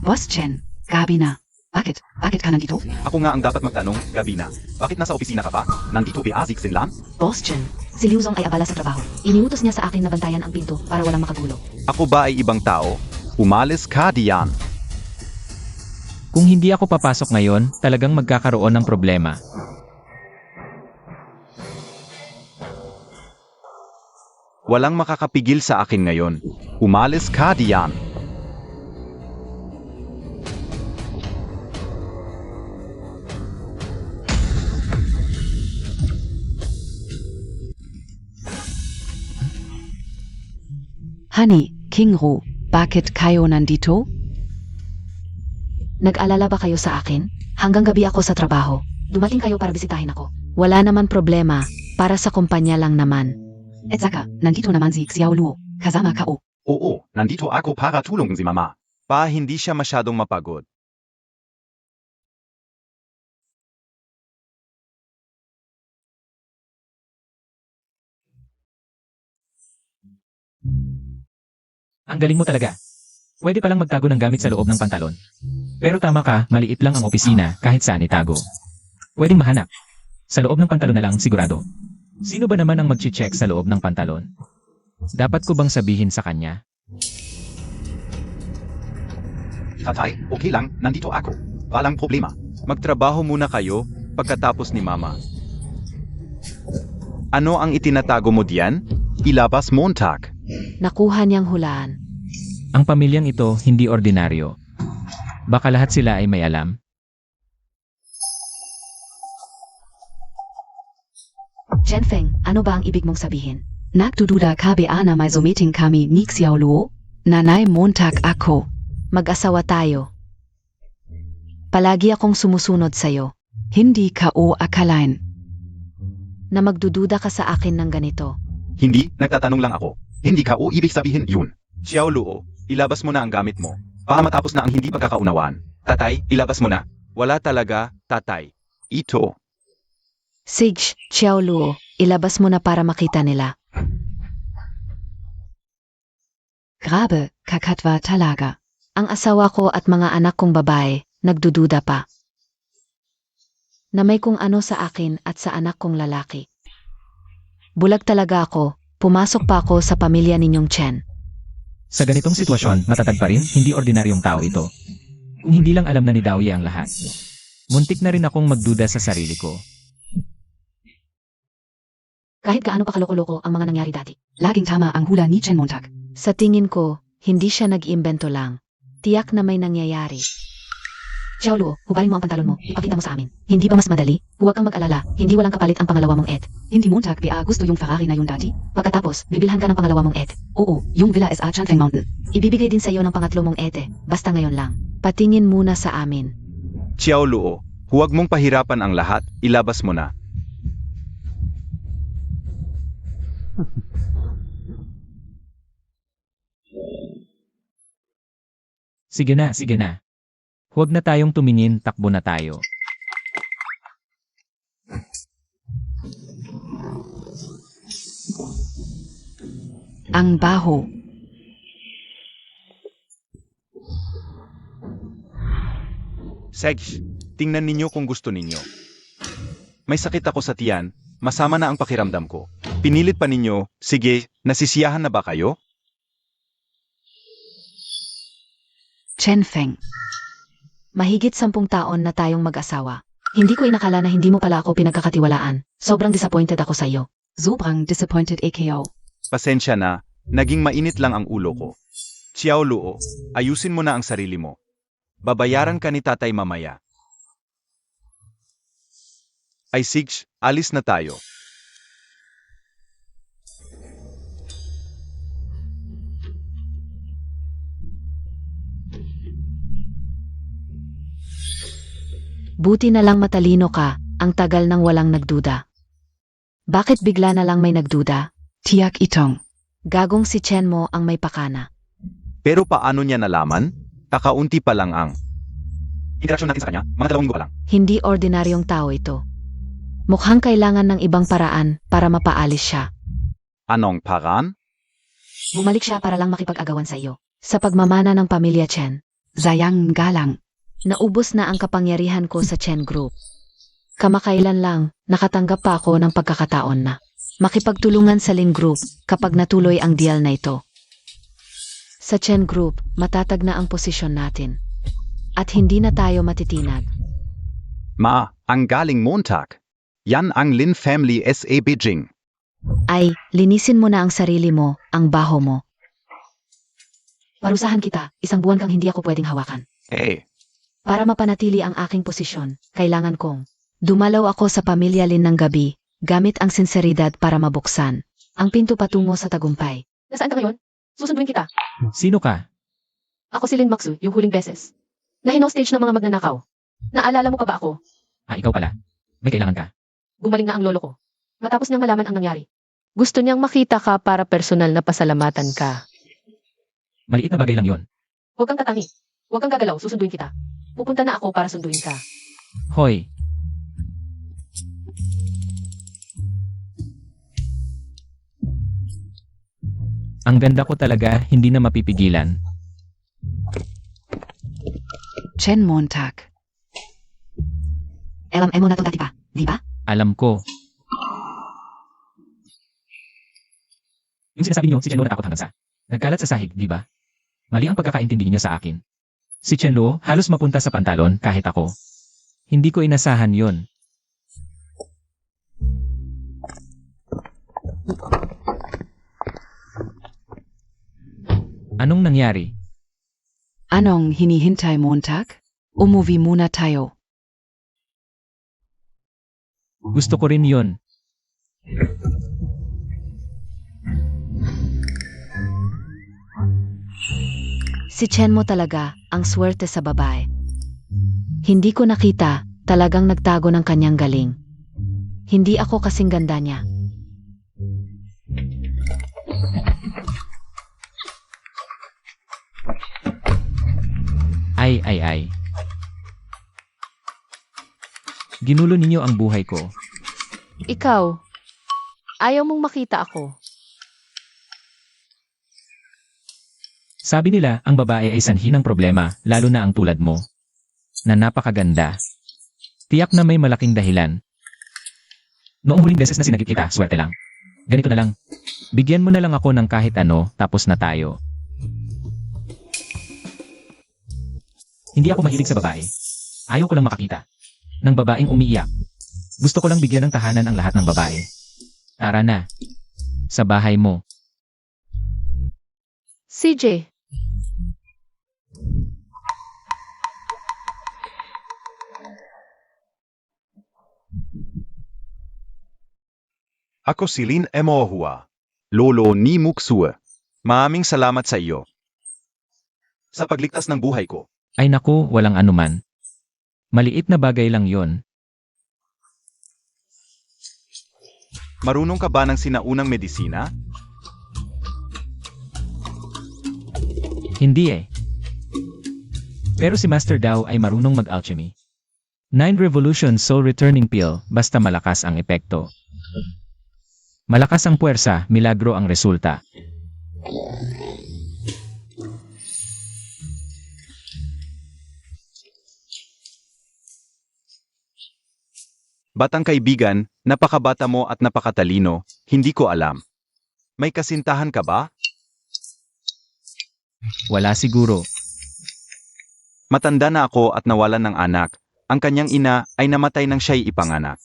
[SPEAKER 3] Boss Chen, gabi na. Bakit? Bakit ka nandito?
[SPEAKER 1] Ako nga ang dapat magtanong, gabi na. Bakit nasa opisina ka pa? Nandito Aziksin lang?
[SPEAKER 3] Boss Chen, si Liu Zong ay abala sa trabaho. Iniutos niya sa akin na bantayan ang pinto para walang makagulo.
[SPEAKER 1] Ako ba ay ibang tao? Umalis ka diyan.
[SPEAKER 2] Kung hindi ako papasok ngayon, talagang magkakaroon ng problema.
[SPEAKER 1] Walang makakapigil sa akin ngayon. Umalis ka diyan.
[SPEAKER 3] Honey, King Ru, bakit kayo nandito?
[SPEAKER 5] Nag-alala ba kayo sa akin?
[SPEAKER 3] Hanggang gabi ako sa trabaho. Dumating kayo para bisitahin ako.
[SPEAKER 5] Wala naman problema. Para sa kumpanya lang naman.
[SPEAKER 3] At saka, nandito naman si Xiao Luo. Kasama ka o.
[SPEAKER 1] Oo, nandito ako para tulong si mama. Pa hindi siya masyadong mapagod.
[SPEAKER 2] Ang galing mo talaga. Pwede palang magtago ng gamit sa loob ng pantalon. Pero tama ka, maliit lang ang opisina kahit saan itago. Pwedeng mahanap. Sa loob ng pantalon na lang sigurado. Sino ba naman ang mag-check sa loob ng pantalon? Dapat ko bang sabihin sa kanya?
[SPEAKER 1] Tatay, okay lang, nandito ako. Walang problema. Magtrabaho muna kayo pagkatapos ni mama. Ano ang itinatago mo diyan? Ilabas Montag.
[SPEAKER 5] Nakuha niyang hulaan.
[SPEAKER 2] Ang pamilyang ito hindi ordinaryo. Baka lahat sila ay may alam.
[SPEAKER 3] Chen Feng, ano ba ang ibig mong sabihin? Nagdududa ka ba na may meeting kami ni Xiao Luo? Nanay Montag ako.
[SPEAKER 5] Mag-asawa tayo. Palagi akong sumusunod sa'yo.
[SPEAKER 3] Hindi ka o akalain.
[SPEAKER 5] Na magdududa ka sa akin ng ganito.
[SPEAKER 1] Hindi, nagtatanong lang ako. Hindi ka o ibig sabihin yun. Xiao Luo, ilabas mo na ang gamit mo. Para matapos na ang hindi pagkakaunawaan. Tatay, ilabas mo na. Wala talaga, tatay. Ito.
[SPEAKER 5] Sige, Xiao Luo, ilabas mo na para makita nila.
[SPEAKER 3] Grabe, kakatwa talaga.
[SPEAKER 5] Ang asawa ko at mga anak kong babae, nagdududa pa. Na may kung ano sa akin at sa anak kong lalaki. Bulag talaga ako, pumasok pa ako sa pamilya ninyong Chen.
[SPEAKER 2] Sa ganitong sitwasyon, matatag pa rin, hindi ordinaryong tao ito. Kung hindi lang alam na ni Daoye ang lahat. Muntik na rin akong magduda sa sarili ko.
[SPEAKER 3] Kahit gaano pa kaloko-loko ang mga nangyari dati. Laging tama ang hula ni Chen Montag.
[SPEAKER 5] Sa tingin ko, hindi siya nag-imbento lang. Tiyak na may nangyayari.
[SPEAKER 3] Xiao Luo, hubarin mo ang pantalon mo. Ipakita mo sa amin. Hindi ba mas madali? Huwag kang mag-alala. Hindi walang kapalit ang pangalawa mong ed. Hindi Montag PA gusto yung Ferrari na yun dati. Pagkatapos, bibilhan ka ng pangalawa mong ed. Oo, yung Villa SA Chanfeng Mountain.
[SPEAKER 5] Ibibigay din sa iyo ng pangatlo mong ete. Basta ngayon lang. Patingin muna sa amin.
[SPEAKER 1] Xiao Luo, huwag mong pahirapan ang lahat, ilabas mo na.
[SPEAKER 2] Sige na, sige na. Huwag na tayong tumingin, takbo na tayo.
[SPEAKER 3] Ang baho.
[SPEAKER 1] Segs, tingnan ninyo kung gusto ninyo. May sakit ako sa tiyan, masama na ang pakiramdam ko. Pinilit pa ninyo, sige, nasisiyahan na ba kayo?
[SPEAKER 3] Chen Feng.
[SPEAKER 5] Mahigit 10 taon na tayong mag-asawa.
[SPEAKER 3] Hindi ko inakala na hindi mo pala ako pinagkakatiwalaan. Sobrang disappointed ako sa iyo. Sobrang disappointed AKO.
[SPEAKER 1] Pasensya na, naging mainit lang ang ulo ko. Xiao Luo, ayusin mo na ang sarili mo. Babayaran ka ni tatay mamaya. Ay Sigs, alis na tayo.
[SPEAKER 5] Buti na lang matalino ka, ang tagal nang walang nagduda. Bakit bigla na lang may nagduda?
[SPEAKER 3] Tiyak itong.
[SPEAKER 5] Gagong si Chen mo ang may pakana.
[SPEAKER 1] Pero paano niya nalaman? Kakaunti pa lang ang interaksyon natin sa kanya, mga 2 linggo pa lang.
[SPEAKER 5] Hindi ordinaryong tao ito. Mukhang kailangan ng ibang paraan para mapaalis siya.
[SPEAKER 1] Anong paraan?
[SPEAKER 3] Bumalik siya para lang makipag-agawan sa iyo.
[SPEAKER 5] Sa pagmamana ng pamilya Chen,
[SPEAKER 3] Zayang galang.
[SPEAKER 5] naubos na ang kapangyarihan ko sa Chen Group. Kamakailan lang, nakatanggap pa ako ng pagkakataon na makipagtulungan sa Ling Group kapag natuloy ang deal na ito. Sa Chen Group, matatag na ang posisyon natin. At hindi na tayo matitinag.
[SPEAKER 1] Ang galing Montag. Yan ang Lin Family SA Beijing.
[SPEAKER 5] Ay, linisin mo na ang sarili mo, ang baho mo.
[SPEAKER 3] Parusahan kita, 1 buwan kang hindi ako pwedeng hawakan.
[SPEAKER 5] Para mapanatili ang aking posisyon, kailangan kong dumalaw ako sa pamilya Lin ng gabi, gamit ang sinseridad para mabuksan ang pinto patungo sa tagumpay.
[SPEAKER 4] Nasaan ka ngayon? Susunduin kita.
[SPEAKER 2] Sino ka?
[SPEAKER 4] Ako si Lin Maxu, yung huling beses. Na hinostage ng mga magnanakaw. Naalala mo pa ba ako?
[SPEAKER 2] Ikaw pala. May kailangan ka.
[SPEAKER 4] Gumaling na ang lolo ko. Matapos niyang malaman ang nangyari. Gusto niyang makita ka para personal na pasalamatan ka.
[SPEAKER 2] Maliit na bagay lang yon.
[SPEAKER 4] Huwag kang tatangi. Huwag kang gagalaw, susunduin kita. Pupunta na ako para sunduin ka.
[SPEAKER 2] Hoy. Ang ganda ko talaga, hindi na mapipigilan.
[SPEAKER 3] Chen Montag. Alam mo na to dati pa, di ba?
[SPEAKER 2] Alam ko. Yung sinasabi niyo, si Chen Luo natakot hanggang sa nagkalat sa sahig, di ba? Mali ang pagkakaintindi niyo sa akin. Si Chen Luo halos mapunta sa pantalon kahit ako. Hindi ko inasahan yon. Anong nangyari?
[SPEAKER 3] Anong hinihintay Montag? Umuwi muna tayo.
[SPEAKER 2] Gusto ko rin yon.
[SPEAKER 5] Si Chen mo talaga, ang swerte sa babae. Hindi ko nakita, talagang nagtago ng kanyang galing. Hindi ako kasing ganda niya.
[SPEAKER 2] Ay. Ginulo ninyo ang buhay ko.
[SPEAKER 4] Ikaw, ayaw mong makita ako.
[SPEAKER 2] Sabi nila, ang babae ay sanhi ng problema, lalo na ang tulad mo. Na napakaganda. Tiyak na may malaking dahilan. Noong huling beses na sinagip kita, swerte lang. Ganito na lang. Bigyan mo na lang ako ng kahit ano, tapos na tayo. Hindi ako mahilig sa babae. Ayaw ko lang makakita ng babaeng umiiyak. Gusto ko lang bigyan ng tahanan ang lahat ng babae. Tara na. Sa bahay mo.
[SPEAKER 4] CJ,
[SPEAKER 1] Ako si Lin Emohua, lolo ni Muksue. Maraming salamat sa iyo. Sa pagligtas ng buhay ko.
[SPEAKER 2] Ay naku, walang anuman. Maliit na bagay lang yon.
[SPEAKER 1] Marunong ka ba ng sinaunang medisina?
[SPEAKER 2] Hindi eh. Pero si Master Dao ay marunong mag-alchemy. 9 Revolution Soul Returning Pill, basta malakas ang epekto. Malakas ang puwersa, milagro ang resulta.
[SPEAKER 1] Batang kaibigan, napakabata mo at napakatalino, hindi ko alam. May kasintahan ka ba?
[SPEAKER 2] Wala siguro.
[SPEAKER 1] Matanda na ako at nawalan ng anak. Ang kanyang ina ay namatay nang siya'y ipanganak.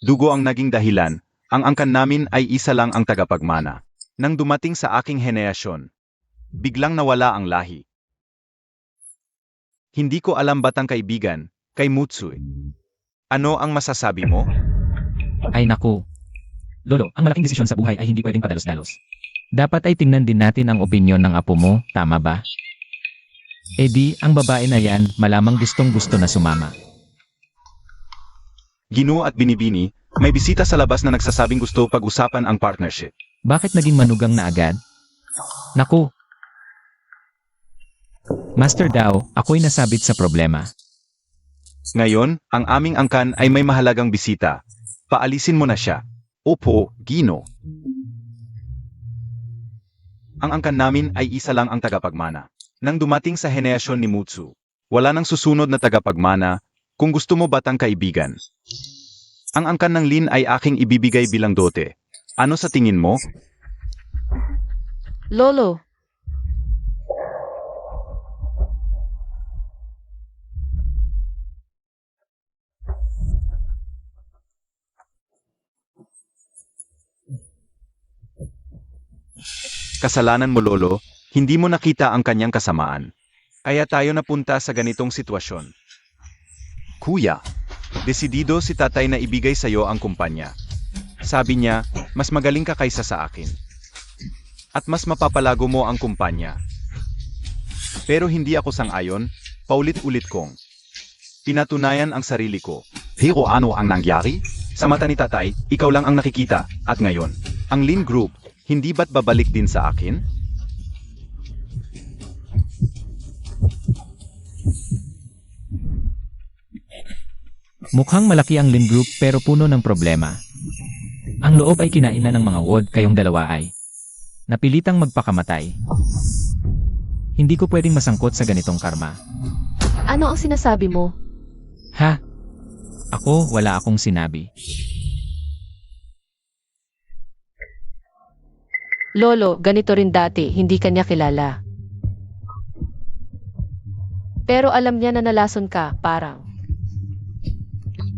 [SPEAKER 1] Dugo ang naging dahilan, ang angkan namin ay isa lang ang tagapagmana. Nang dumating sa aking henerasyon, biglang nawala ang lahi. Hindi ko alam batang kaibigan, kay Mutsui. Ano ang masasabi mo?
[SPEAKER 2] Ay naku. Lolo, ang malaking desisyon sa buhay ay hindi pwedeng padalos-dalos. Dapat ay tingnan din natin ang opinyon ng apo mo, tama ba? Eh di, ang babae na yan, malamang gustong-gusto na sumama.
[SPEAKER 1] Ginoo at binibini, may bisita sa labas na nagsasabing gusto pag-usapan ang partnership.
[SPEAKER 2] Bakit naging manugang na agad? Naku. Master Dao, ako'y nasabit sa problema.
[SPEAKER 1] Ngayon, ang aming angkan ay may mahalagang bisita. Paalisin mo na siya. Opo, Gino. Ang angkan namin ay isa lang ang tagapagmana. Nang dumating sa henerasyon ni Mutsu, wala nang susunod na tagapagmana, kung gusto mo batang kaibigan. Ang angkan ng Lin ay aking ibibigay bilang dote. Ano sa tingin mo?
[SPEAKER 4] Lolo,
[SPEAKER 1] Kasalanan mo lolo, hindi mo nakita ang kanyang kasamaan. Kaya tayo napunta sa ganitong sitwasyon. Kuya, desidido si tatay na ibigay sa'yo ang kumpanya. Sabi niya, mas magaling ka kaysa sa akin. At mas mapapalago mo ang kumpanya. Pero hindi ako sang-ayon, paulit-ulit kong pinatunayan ang sarili ko. Pero ano ang nangyari? Sa mata ni tatay, ikaw lang ang nakikita, at ngayon, ang Lin Group, hindi ba't babalik din sa akin?
[SPEAKER 2] Mukhang malaki ang Lin Group pero puno ng problema. Ang loob ay kinain na ng mga ward, kayong dalawa ay napilitang magpakamatay. Hindi ko pwedeng masangkot sa ganitong karma.
[SPEAKER 4] ano ang sinasabi mo?
[SPEAKER 2] Ha? Ako, wala akong sinabi.
[SPEAKER 4] Lolo, ganito rin dati, hindi kanya kilala. Pero alam niya na nalason ka, parang.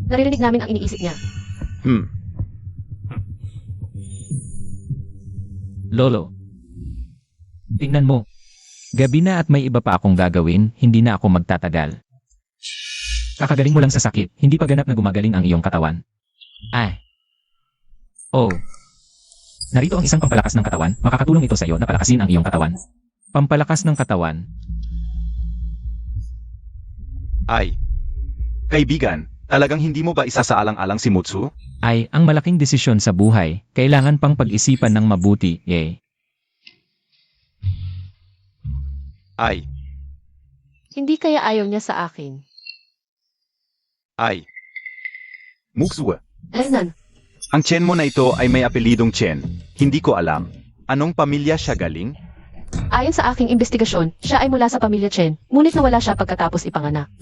[SPEAKER 4] Naririnig namin ang iniisip niya.
[SPEAKER 2] Lolo. Tingnan mo. Gabi na at may iba pa akong gagawin, hindi na ako magtatagal. Kakagaling mo lang sa sakit, hindi pa ganap na gumagaling ang iyong katawan. Ay. Oh. Narito ang isang pampalakas ng katawan, makakatulong ito sa iyo na palakasin ang iyong katawan. Pampalakas ng katawan.
[SPEAKER 1] Ay. Kaibigan, talagang hindi mo ba isasaalang-alang si Mutsu?
[SPEAKER 2] Ay, ang malaking desisyon sa buhay, kailangan pang pag-isipan ng mabuti, eh.
[SPEAKER 1] Ay.
[SPEAKER 4] Hindi kaya ayaw niya sa akin.
[SPEAKER 1] Ay. Mutsu.
[SPEAKER 4] Renan,
[SPEAKER 1] Ang Chen mo na ito ay may apelidong Chen. Hindi ko alam. Anong pamilya siya galing?
[SPEAKER 4] ayon sa aking investigasyon, siya ay mula sa pamilya Chen, ngunit nawala siya pagkatapos ipanganak.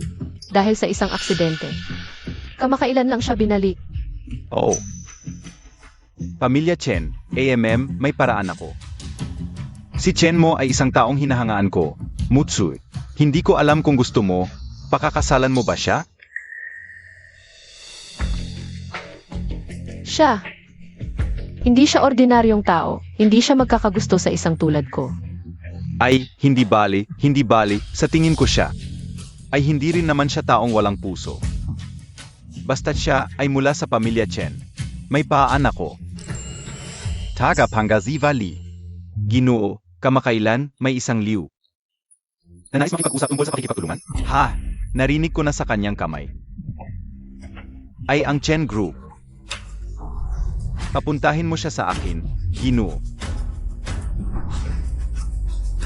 [SPEAKER 4] Dahil sa isang aksidente. Kamakailan lang siya binalik.
[SPEAKER 1] Oo. Pamilya Chen, AMM, may paraan ako. Si Chen mo ay isang taong hinahangaan ko, Mutsu. Hindi ko alam kung gusto mo, pakakasalan mo ba siya?
[SPEAKER 4] Siya. Hindi siya ordinaryong tao. Hindi siya magkakagusto sa isang tulad ko.
[SPEAKER 1] Ay, hindi bali, sa tingin ko siya. Ay hindi rin naman siya taong walang puso. Basta't siya ay mula sa pamilya Chen. May paan ako. Taga Pangaziva Li. Ginoo, kamakailan may isang liw. Na nais makipag-usap tungkol sa pakikipagtulungan? Ha! Narinig ko na sa kanyang kamay. Ay ang Chen Group. Papuntahin mo siya sa akin, Ginoo.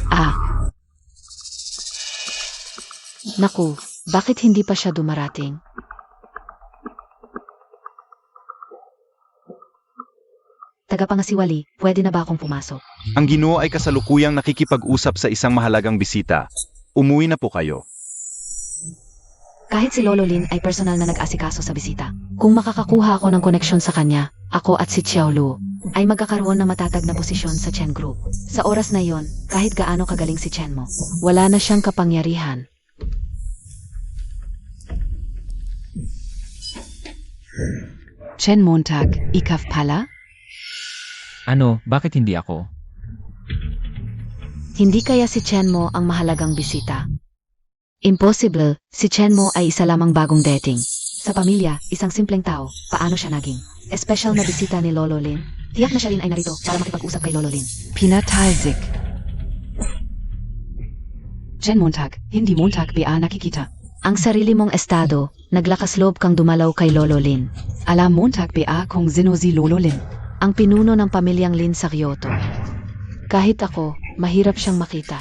[SPEAKER 5] Ah. Naku, bakit hindi pa siya dumarating?
[SPEAKER 3] Tagapangasiwali, pwede na ba akong pumasok?
[SPEAKER 1] Ang Ginoo ay kasalukuyang nakikipag-usap sa isang mahalagang bisita. Umuwi na po kayo.
[SPEAKER 3] Kahit si Lolo Lin ay personal na nag-asikaso sa bisita. Kung makakakuha ako ng koneksyon sa kanya, ako at si Xiao Lu ay magkakaroon ng matatag na posisyon sa Chen Group. Sa oras na yon, kahit gaano kagaling si Chen mo,
[SPEAKER 5] Wala na siyang kapangyarihan.
[SPEAKER 3] Chen Montag, ikaf pala?
[SPEAKER 2] Ano, bakit hindi ako?
[SPEAKER 5] Hindi kaya si Chen mo ang mahalagang bisita? Impossible, si Chen mo ay isa lamang bagong dating.
[SPEAKER 3] Sa pamilya, isang simpleng tao, paano siya naging? Espesyal na bisita ni Lolo Lin. Tiyak na siya rin ay narito para makipag-usap kay Lolo Lin. Pinatalzik. Chen Montag, hindi Montag ba nakikita?
[SPEAKER 5] Ang sarili mong estado, naglakas loob kang dumalaw kay Lolo Lin.
[SPEAKER 3] Alam Montag ba kung sino si Lolo Lin?
[SPEAKER 5] Ang pinuno ng pamilyang Lin sa Kyoto. Kahit ako, mahirap siyang makita.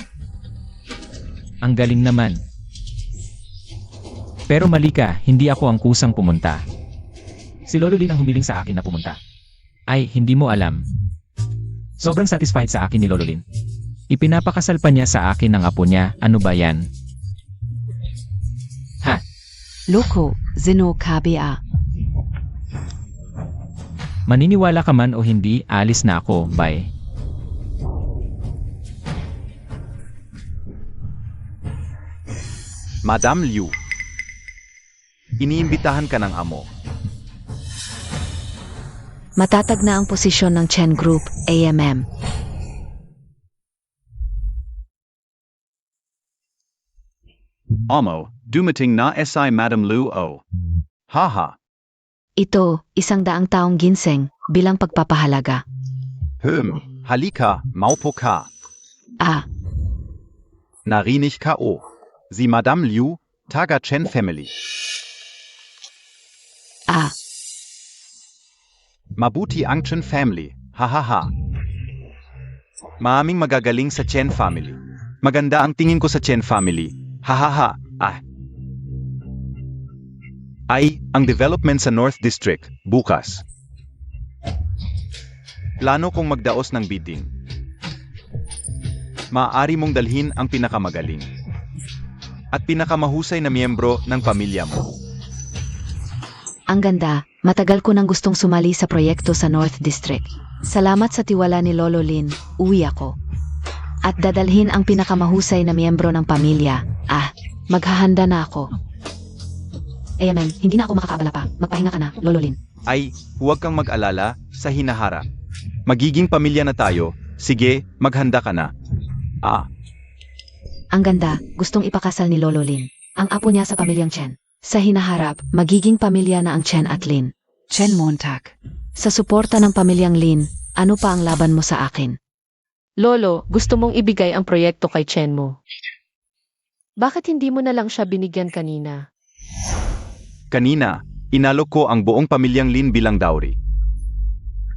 [SPEAKER 2] Ang galing naman. Pero mali ka, hindi ako ang kusang pumunta. Si Lolo Lin ang humiling sa akin na pumunta. Ay, hindi mo alam. Sobrang satisfied sa akin ni Lolo Lin. Ipinapakasal pa niya sa akin ng apo niya, ano ba yan? Ha?
[SPEAKER 3] Loko, sino ka ba?
[SPEAKER 2] Maniniwala ka man o hindi, alis na ako, bye.
[SPEAKER 1] Madam Liu. Iniimbitahan ka ng amo.
[SPEAKER 5] Matatag na ang posisyon ng Chen Group, AMM.
[SPEAKER 1] Amo, dumating na si Madam Liu o. Haha.
[SPEAKER 5] Ito, 100 taong ginseng, bilang pagpapahalaga.
[SPEAKER 1] Halika, maupo ka.
[SPEAKER 5] Ah,
[SPEAKER 1] Narinig ka o. Si Madam Liu, taga Chen Family.
[SPEAKER 5] ah,
[SPEAKER 1] Mabuti ang Chen Family, hahaha. Maaming magagaling sa Chen Family. Maganda ang tingin ko sa Chen Family, hahaha, ah. Ay, ang development sa North District, bukas. Plano kong magdaos ng bidding. Maaari mong dalhin ang pinakamagaling at pinakamahusay na miyembro ng pamilya mo.
[SPEAKER 5] ang ganda, matagal ko nang gustong sumali sa proyekto sa North District. Salamat sa tiwala ni Lolo Lin, uwi ako. At dadalhin ang pinakamahusay na miyembro ng pamilya. Ah, maghahanda na ako.
[SPEAKER 3] AMM, hindi na ako makakaabala pa. Magpahinga ka na, Lolo Lin.
[SPEAKER 1] Ay, huwag kang mag-alala sa hinaharap. Magiging pamilya na tayo. Sige, maghanda ka na. Ah,
[SPEAKER 3] Ang ganda, gustong ipakasal ni Lolo Lin. Ang apo niya sa pamilyang Chen.
[SPEAKER 5] Sa hinaharap, magiging pamilya na ang Chen at Lin.
[SPEAKER 3] Chen Montag.
[SPEAKER 5] Sa suporta ng pamilyang Lin, ano pa ang laban mo sa akin?
[SPEAKER 4] Lolo, gusto mong ibigay ang proyekto kay Chen mo. Bakit hindi mo na lang siya binigyan kanina?
[SPEAKER 1] kanina, inalok ko ang buong pamilyang Lin bilang dowry.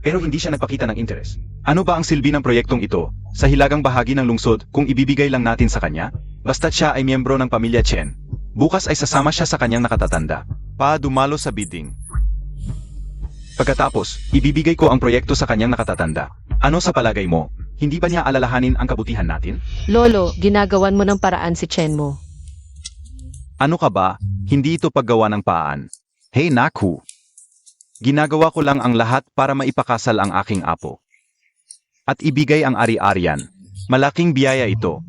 [SPEAKER 1] Pero hindi siya nagpakita ng interes. Ano ba ang silbi ng proyektong ito sa hilagang bahagi ng lungsod kung ibibigay lang natin sa kanya? Basta't siya ay miyembro ng pamilya Chen. Bukas ay sasama siya sa kanyang nakatatanda. Pa dumalo sa bidding. Pagkatapos, ibibigay ko ang proyekto sa kanyang nakatatanda. Ano sa palagay mo? Hindi ba niya alalahanin ang kabutihan natin?
[SPEAKER 4] Lolo, ginagawan mo ng paraan si Chen mo.
[SPEAKER 1] Ano ka ba? Hindi ito paggawa ng paan. Hey naku! Ginagawa ko lang ang lahat para maipakasal ang aking apo. At ibigay ang ari-arian. Malaking biyaya ito.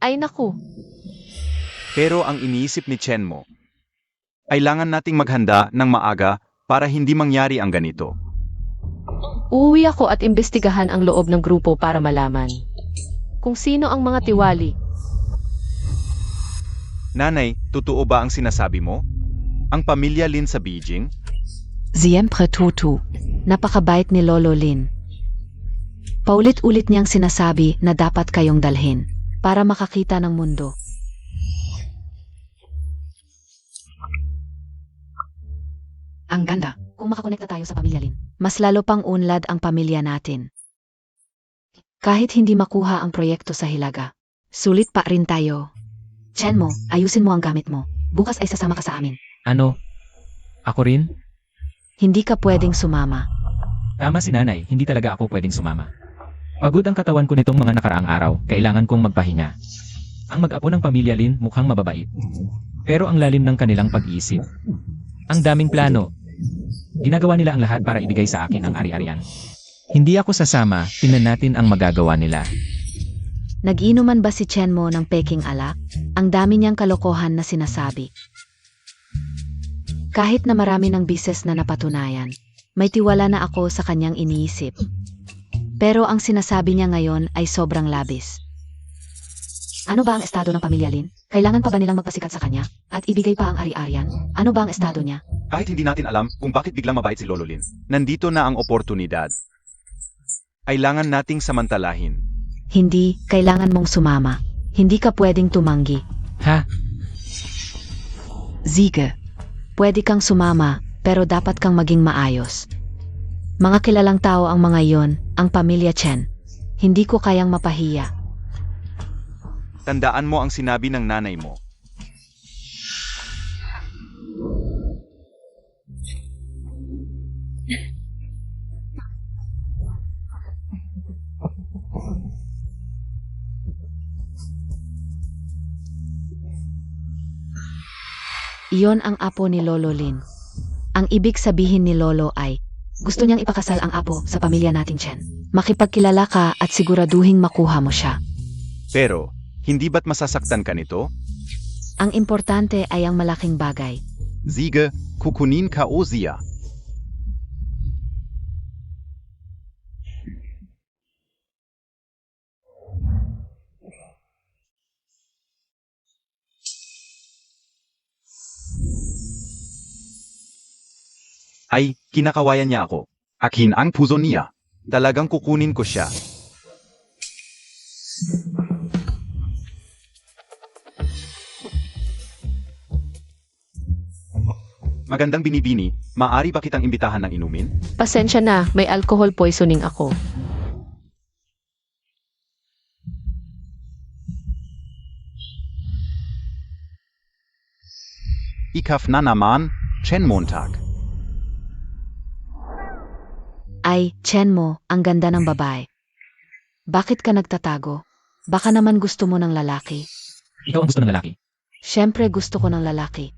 [SPEAKER 4] Ay naku,
[SPEAKER 1] Pero ang iniisip ni Chen mo, kailangan nating maghanda ng maaga para hindi mangyari ang ganito.
[SPEAKER 4] Uuwi ako at imbestigahan ang loob ng grupo para malaman kung sino ang mga tiwali.
[SPEAKER 1] Nanay, totoo ba ang sinasabi mo? Ang pamilya Lin sa Beijing?
[SPEAKER 5] Siempre Tutu. Napakabait ni Lolo Lin. Paulit-ulit niyang sinasabi na dapat kayong dalhin para makakita ng mundo.
[SPEAKER 3] Ang ganda. Kung makakonekta tayo sa pamilya Lin.
[SPEAKER 5] Mas lalo pang unlad ang pamilya natin. Kahit hindi makuha ang proyekto sa Hilaga, sulit pa rin tayo.
[SPEAKER 3] Chen mo, ayusin mo ang gamit mo. Bukas ay sasama ka sa amin.
[SPEAKER 2] Ano? Ako rin?
[SPEAKER 5] Hindi ka pwedeng sumama.
[SPEAKER 2] Tama si nanay, hindi talaga ako pwedeng sumama. Pagod ang katawan ko nitong mga nakaraang araw, kailangan kong magpahinga. Ang mag-apo ng pamilya Lin mukhang mababait. Pero ang lalim ng kanilang pag-iisip. Ang daming plano. Ginagawa nila ang lahat para ibigay sa akin ang ari-arian. Hindi ako sasama, tingnan natin ang magagawa nila.
[SPEAKER 5] Nag-inuman ba si Chen mo ng peking alak? Ang dami niyang kalokohan na sinasabi. Kahit na marami ng bises na napatunayan, may tiwala na ako sa kanyang iniisip. Pero ang sinasabi niya ngayon ay sobrang labis.
[SPEAKER 3] Ano ba ang estado ng pamilya Lin? Kailangan pa ba nilang magpasikat sa kanya? At ibigay pa ang ari-arian? Ano ba ang estado niya?
[SPEAKER 1] Kahit hindi natin alam kung bakit biglang mabait si Lolo Lin, nandito na ang oportunidad. Kailangan nating samantalahin.
[SPEAKER 5] Hindi, kailangan mong sumama. Hindi ka pwedeng tumanggi.
[SPEAKER 2] Ha?
[SPEAKER 5] Sige. Pwede kang sumama, pero dapat kang maging maayos. Mga kilalang tao ang mga yon, ang pamilya Chen. Hindi ko kayang mapahiya.
[SPEAKER 1] Tandaan mo ang sinabi ng nanay mo.
[SPEAKER 5] Iyon ang apo ni Lolo Lin. Ang ibig sabihin ni Lolo ay,
[SPEAKER 3] Gusto niyang ipakasal ang apo sa pamilya nating Chen.
[SPEAKER 5] makipagkilala ka at siguraduhing makuha mo siya.
[SPEAKER 1] Pero, hindi ba't masasaktan ka nito?
[SPEAKER 5] Ang importante ay ang malaking bagay.
[SPEAKER 1] Sige, kukunin ka o siya. Ay, kinakawayan niya ako. Akin ang puso niya. Talagang kukunin ko siya. Magandang binibini, maaari ba kitang imbitahan ng inumin?
[SPEAKER 4] Pasensya na, may alcohol poisoning ako.
[SPEAKER 1] Ikaf na naman, Chen Montag.
[SPEAKER 5] Ay, Chen mo, ang ganda ng babae. Bakit ka nagtatago? Baka naman gusto mo ng lalaki.
[SPEAKER 2] Ikaw ang gusto ng lalaki.
[SPEAKER 5] Siyempre gusto ko ng lalaki.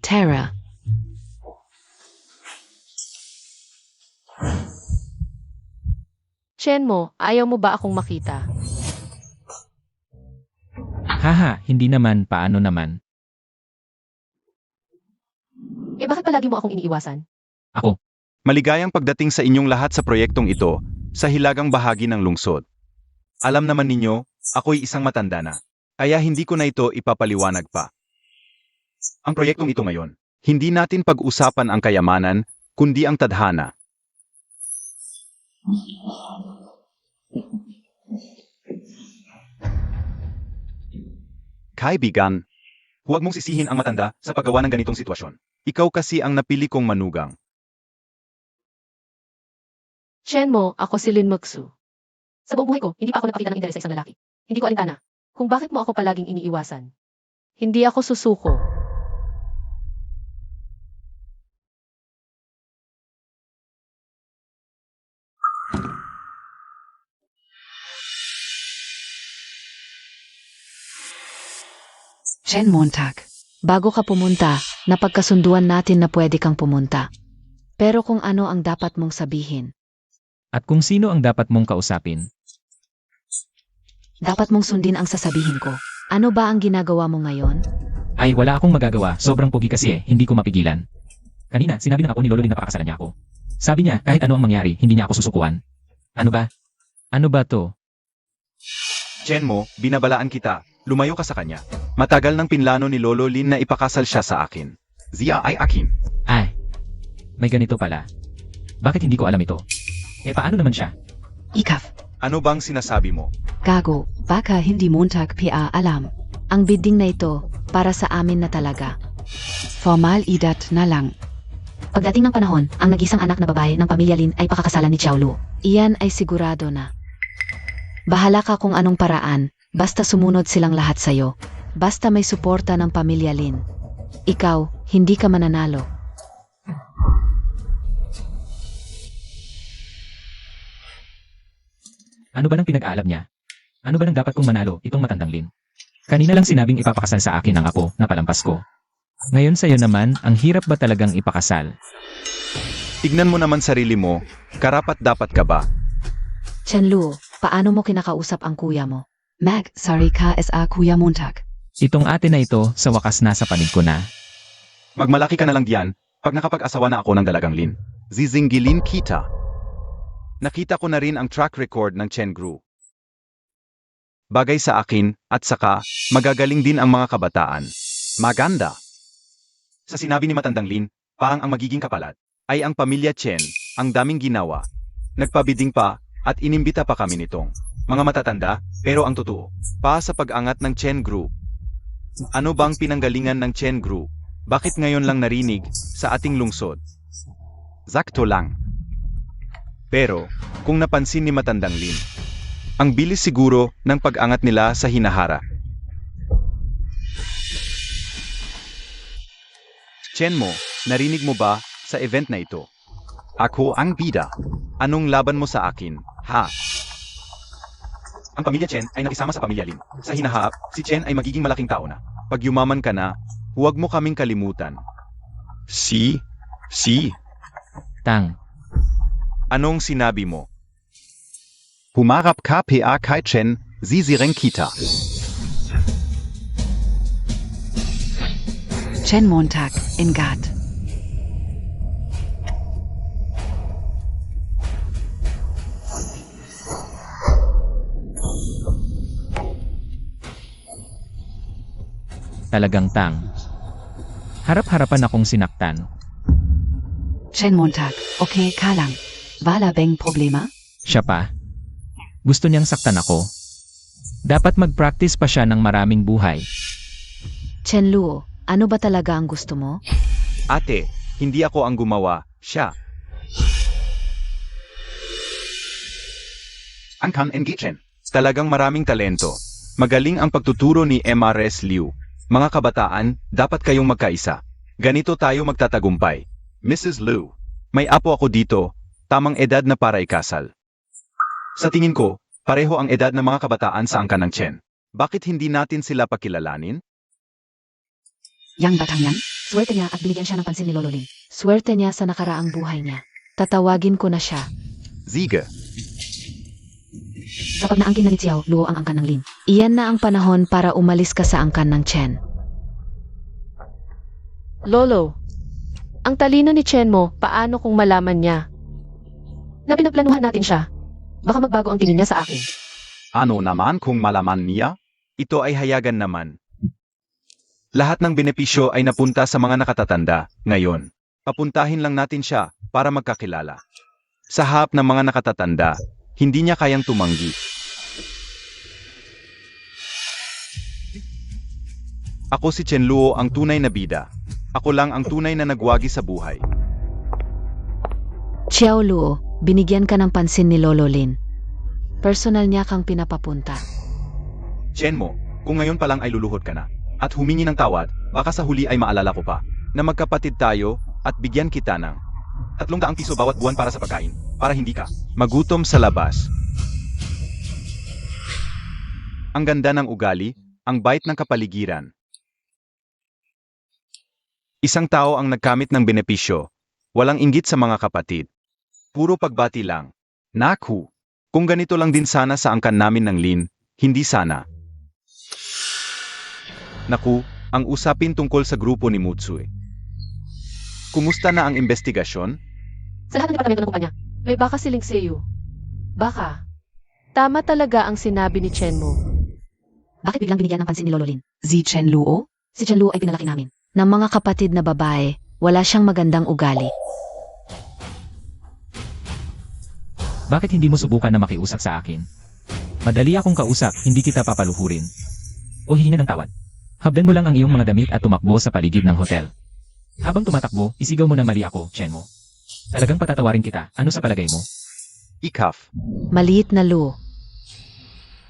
[SPEAKER 5] Tara.
[SPEAKER 4] Chen mo, ayaw mo ba akong makita?
[SPEAKER 2] Haha, hindi naman, paano naman?
[SPEAKER 4] Eh bakit palagi mo akong iniiwasan?
[SPEAKER 2] Ako,
[SPEAKER 1] Maligayang pagdating sa inyong lahat sa proyektong ito, sa hilagang bahagi ng lungsod. Alam naman ninyo, ako'y isang matanda na. Kaya hindi ko na ito ipapaliwanag pa. Ang proyektong ito ngayon, hindi natin pag-usapan ang kayamanan, kundi ang tadhana. Kaibigan, huwag mong sisihin ang matanda sa paggawa ng ganitong sitwasyon. Ikaw kasi ang napili kong manugang.
[SPEAKER 4] Chen mo, ako si Lin Moksu. Sa buong buhay ko, hindi pa ako napakita ng interes sa isang lalaki. Hindi ko alintana kung bakit mo ako palaging iniiwasan. Hindi ako susuko.
[SPEAKER 3] Chen Montag.
[SPEAKER 5] Bago ka pumunta, napagkasunduan natin na pwede kang pumunta. Pero kung ano ang dapat mong sabihin,
[SPEAKER 2] at kung sino ang dapat mong kausapin.
[SPEAKER 3] Dapat mong sundin ang sasabihin ko.
[SPEAKER 5] ano ba ang ginagawa mo ngayon?
[SPEAKER 2] Ay, wala akong magagawa, sobrang pogi kasi hindi ko mapigilan. Kanina, sinabi ng apo ni Lolo Lin na pakakasalan niya ako. Sabi niya, kahit ano ang mangyari, hindi niya ako susukuan. Ano ba? Ano ba to?
[SPEAKER 1] Chenmo, binabalaan kita. Lumayo ka sa kanya. Matagal nang pinlano ni Lolo Lin na ipakasal siya sa akin. Zia ay akin.
[SPEAKER 2] Ay, may ganito pala. Bakit hindi ko alam ito? Paano naman siya?
[SPEAKER 3] Ikaf.
[SPEAKER 1] Ano bang sinasabi mo?
[SPEAKER 3] Gago, baka hindi Montag PA alam.
[SPEAKER 5] Ang bidding na ito, para sa amin na talaga.
[SPEAKER 3] Formal idat na lang. Pagdating ng panahon, ang nag-isang anak na babae ng pamilya Lin ay pakakasalan ni Xiao Lu.
[SPEAKER 5] Iyan ay sigurado na. Bahala ka kung anong paraan, basta sumunod silang lahat sa'yo. Basta may suporta ng pamilya Lin. Ikaw, hindi ka mananalo.
[SPEAKER 2] Ano ba nang pinag-aalam niya? Ano ba nang dapat kong manalo itong matandang Lin? Kanina lang sinabing ipapakasal sa akin ng apo na palampas ko. Ngayon sa'yo naman, ang hirap ba talagang ipakasal?
[SPEAKER 1] Tignan mo naman sarili mo. Karapat dapat ka ba?
[SPEAKER 5] Chen Luo, paano mo kinakausap ang kuya mo?
[SPEAKER 3] Mag, sorry ka sa Kuya Montag.
[SPEAKER 2] Itong ate na ito, sa wakas nasa panig ko na.
[SPEAKER 1] Magmalaki ka na lang diyan pag nakapag-asawa na ako ng dalagang Lin. Zizingilin kita. Nakita ko na rin ang track record ng Chen Gru. Bagay sa akin, at saka, magagaling din ang mga kabataan. Maganda. Sa sinabi ni Matandang Lin, parang ang magiging kapalat, ay ang pamilya Chen, ang daming ginawa. Nagpabiding pa, at inimbita pa kami nitong mga matatanda, pero ang totoo, pa sa pag-angat ng Chen Group. Ano bang pinanggalingan ng Chen Group? Bakit ngayon lang narinig sa ating lungsod? Zakto lang. Pero, kung napansin ni Matandang Lin, ang bilis siguro ng pag-angat nila sa hinahara. Chenmo, narinig mo ba sa event na ito? Ako ang bida. Anong laban mo sa akin, ha? Ang pamilya Chen ay nakisama sa pamilya Lin. Sa hinaharap, si Chen ay magiging malaking tao na. Pag yumaman ka na, huwag mo kaming kalimutan. Si?
[SPEAKER 2] Tang,
[SPEAKER 1] Anong sinabi mo? Humarap ka pa kay Chen, zizireng kita.
[SPEAKER 3] Chen Montag, in Gat.
[SPEAKER 2] talagang tang. Harap-harapan akong sinaktan.
[SPEAKER 3] Chen Montag, okay ka lang. Wala bang problema?
[SPEAKER 2] Siya pa. Gusto niyang saktan ako. Dapat mag-practice pa siya ng maraming buhay.
[SPEAKER 5] Chen Luo, ano ba talaga ang gusto mo?
[SPEAKER 1] Ate, hindi ako ang gumawa, siya. Ang Kang Chen. Talagang maraming talento. Magaling ang pagtuturo ni MRS Liu. Mga kabataan, dapat kayong magkaisa. Ganito tayo magtatagumpay. Mrs. Liu, may apo ako dito, tamang edad na para ikasal. Sa tingin ko, pareho ang edad ng mga kabataan sa angkan ng Chen. Bakit hindi natin sila pakilalanin?
[SPEAKER 3] Yang batang yan?
[SPEAKER 4] Swerte niya at binigyan siya ng pansin ni Lolo Lin.
[SPEAKER 5] Swerte niya sa nakaraang buhay niya. Tatawagin ko na siya.
[SPEAKER 1] Ziga.
[SPEAKER 3] Kapag naangkin na ni Xiao, Luo ang angkan ng Lin.
[SPEAKER 5] Iyan na ang panahon para umalis ka sa angkan ng Chen.
[SPEAKER 4] Lolo, ang talino ni Chen mo, paano kung malaman niya na pinagplanuhan natin siya? Baka magbago ang tingin niya sa akin.
[SPEAKER 1] Ano naman kung malaman niya? Ito ay hayagan naman. Lahat ng benepisyo ay napunta sa mga nakatatanda. Ngayon, papuntahin lang natin siya para magkakilala. Sa harap ng mga nakatatanda, hindi niya kayang tumanggi. Ako si Chen Luo, ang tunay na bida. Ako lang ang tunay na nagwagi sa buhay.
[SPEAKER 5] Xiao Luo, binigyan ka ng pansin ni Lolo Lin. Personal niya kang pinapapunta.
[SPEAKER 1] Chen mo, kung ngayon pa lang ay luluhod ka na, at humingi ng tawad, baka sa huli ay maalala ko pa, na magkapatid tayo, at bigyan kita ng 300 piso bawat buwan para sa pagkain, para hindi ka magutom sa labas. Ang ganda ng ugali, ang bait ng kapaligiran. Isang tao ang nagkamit ng benepisyo, walang inggit sa mga kapatid. Puro pagbati lang. Naku, kung ganito lang din sana sa angkan namin ng Lin, hindi sana. Naku, ang usapin tungkol sa grupo ni Mutsui. kumusta na ang investigasyon?
[SPEAKER 4] Sa lahat ng departamento ng kumpanya, may baka si Ling Seo. Baka. Tama talaga ang sinabi ni Chen mo.
[SPEAKER 3] Bakit biglang binigyan ng pansin ni Lolo Lin? Si Chen Luo? Si Chen Luo ay pinalaki namin.
[SPEAKER 5] Ng mga kapatid na babae, wala siyang magandang ugali.
[SPEAKER 2] Bakit hindi mo subukan na makiusap sa akin? Madali akong kausap, hindi kita papaluhurin. O hihinga ng tawad. Habdan mo lang ang iyong mga damit at tumakbo sa paligid ng hotel. Habang tumatakbo, isigaw mo na mali ako, Chen mo. Talagang patatawarin kita, ano sa palagay mo?
[SPEAKER 1] Ikaf.
[SPEAKER 5] Maliit na Lu.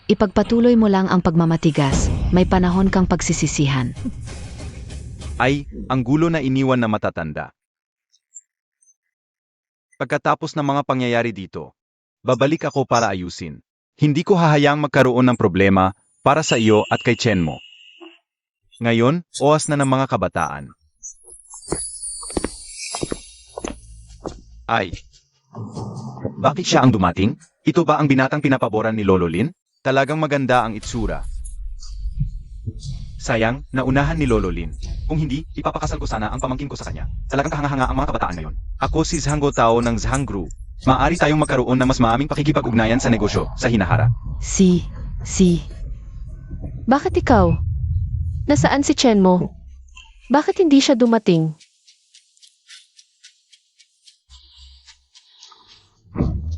[SPEAKER 5] Ipagpatuloy mo lang ang pagmamatigas, may panahon kang pagsisisihan.
[SPEAKER 1] Ay, ang gulo na iniwan na matatanda. Pagkatapos ng mga pangyayari dito, babalik ako para ayusin. Hindi ko hahayaang magkaroon ng problema para sa iyo at kay Chen mo. Ngayon, oras na ng mga kabataan. Ay, bakit siya ang dumating? Ito ba ang binatang pinapaboran ni Lolo Lin? Talagang maganda ang itsura. Sayang, naunahan ni Lolo Lin. Kung hindi, ipapakasal ko sana ang pamangkin ko sa kanya. Talagang kahanga-hanga ang mga kabataan ngayon. Ako si Zhang Tao ng Zhang Group. Maaari tayong magkaroon ng mas maaming pakikipag-ugnayan sa negosyo sa hinaharap.
[SPEAKER 4] Bakit ikaw? Nasaan si Chen mo? Bakit hindi siya dumating?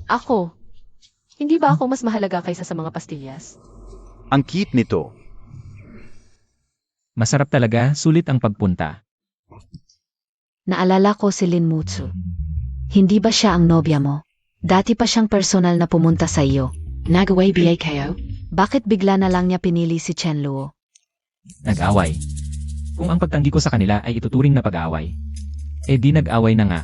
[SPEAKER 4] Ako. Hindi ba ako mas mahalaga kaysa sa mga pastillas?
[SPEAKER 1] Ang cute nito.
[SPEAKER 2] Masarap talaga, sulit ang pagpunta.
[SPEAKER 5] Naalala ko si Lin Mutsu. Hindi ba siya ang nobya mo? Dati pa siyang personal na pumunta sa iyo.
[SPEAKER 3] Nagaway ba kayo?
[SPEAKER 5] Bakit bigla na lang niya pinili si Chen Luo?
[SPEAKER 2] Nag-away. Kung ang pagtanggi ko sa kanila ay ituturing na pag-aaway, eh di nag-away na nga.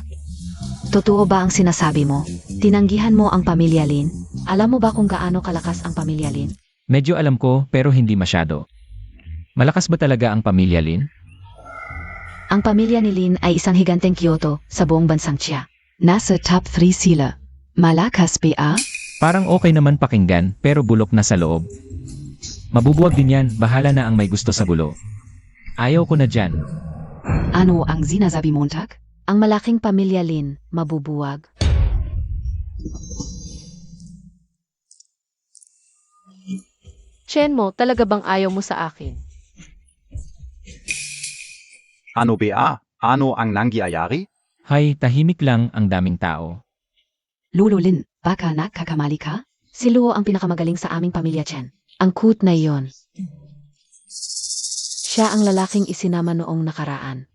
[SPEAKER 5] Totoo ba ang sinasabi mo? Tinanggihan mo ang pamilya Lin? Alam mo ba kung gaano kalakas ang pamilya Lin?
[SPEAKER 2] Medyo alam ko pero hindi masyado. Malakas ba talaga ang pamilya Lin?
[SPEAKER 5] Ang pamilya ni Lin ay isang higanteng Kyoto sa buong bansang Chia.
[SPEAKER 3] Nasa top 3 sila. Malakas ba?
[SPEAKER 2] Parang okay naman pakinggan pero bulok na sa loob. Mabubuwag din yan, bahala na ang may gusto sa gulo. Ayaw ko na dyan.
[SPEAKER 3] Ano ang sinasabi Montag?
[SPEAKER 5] Ang malaking pamilya Lin, mabubuwag.
[SPEAKER 4] Chen mo, talaga bang ayaw mo sa akin?
[SPEAKER 1] Ano ba? Ano ang nangyayari?
[SPEAKER 2] Hay, tahimik lang ang daming tao.
[SPEAKER 3] Lolo Lin, baka nakakamali ka?
[SPEAKER 5] Si Luo ang pinakamagaling sa aming pamilya Chen. Ang cute na iyon. Siya ang lalaking isinama noong nakaraan.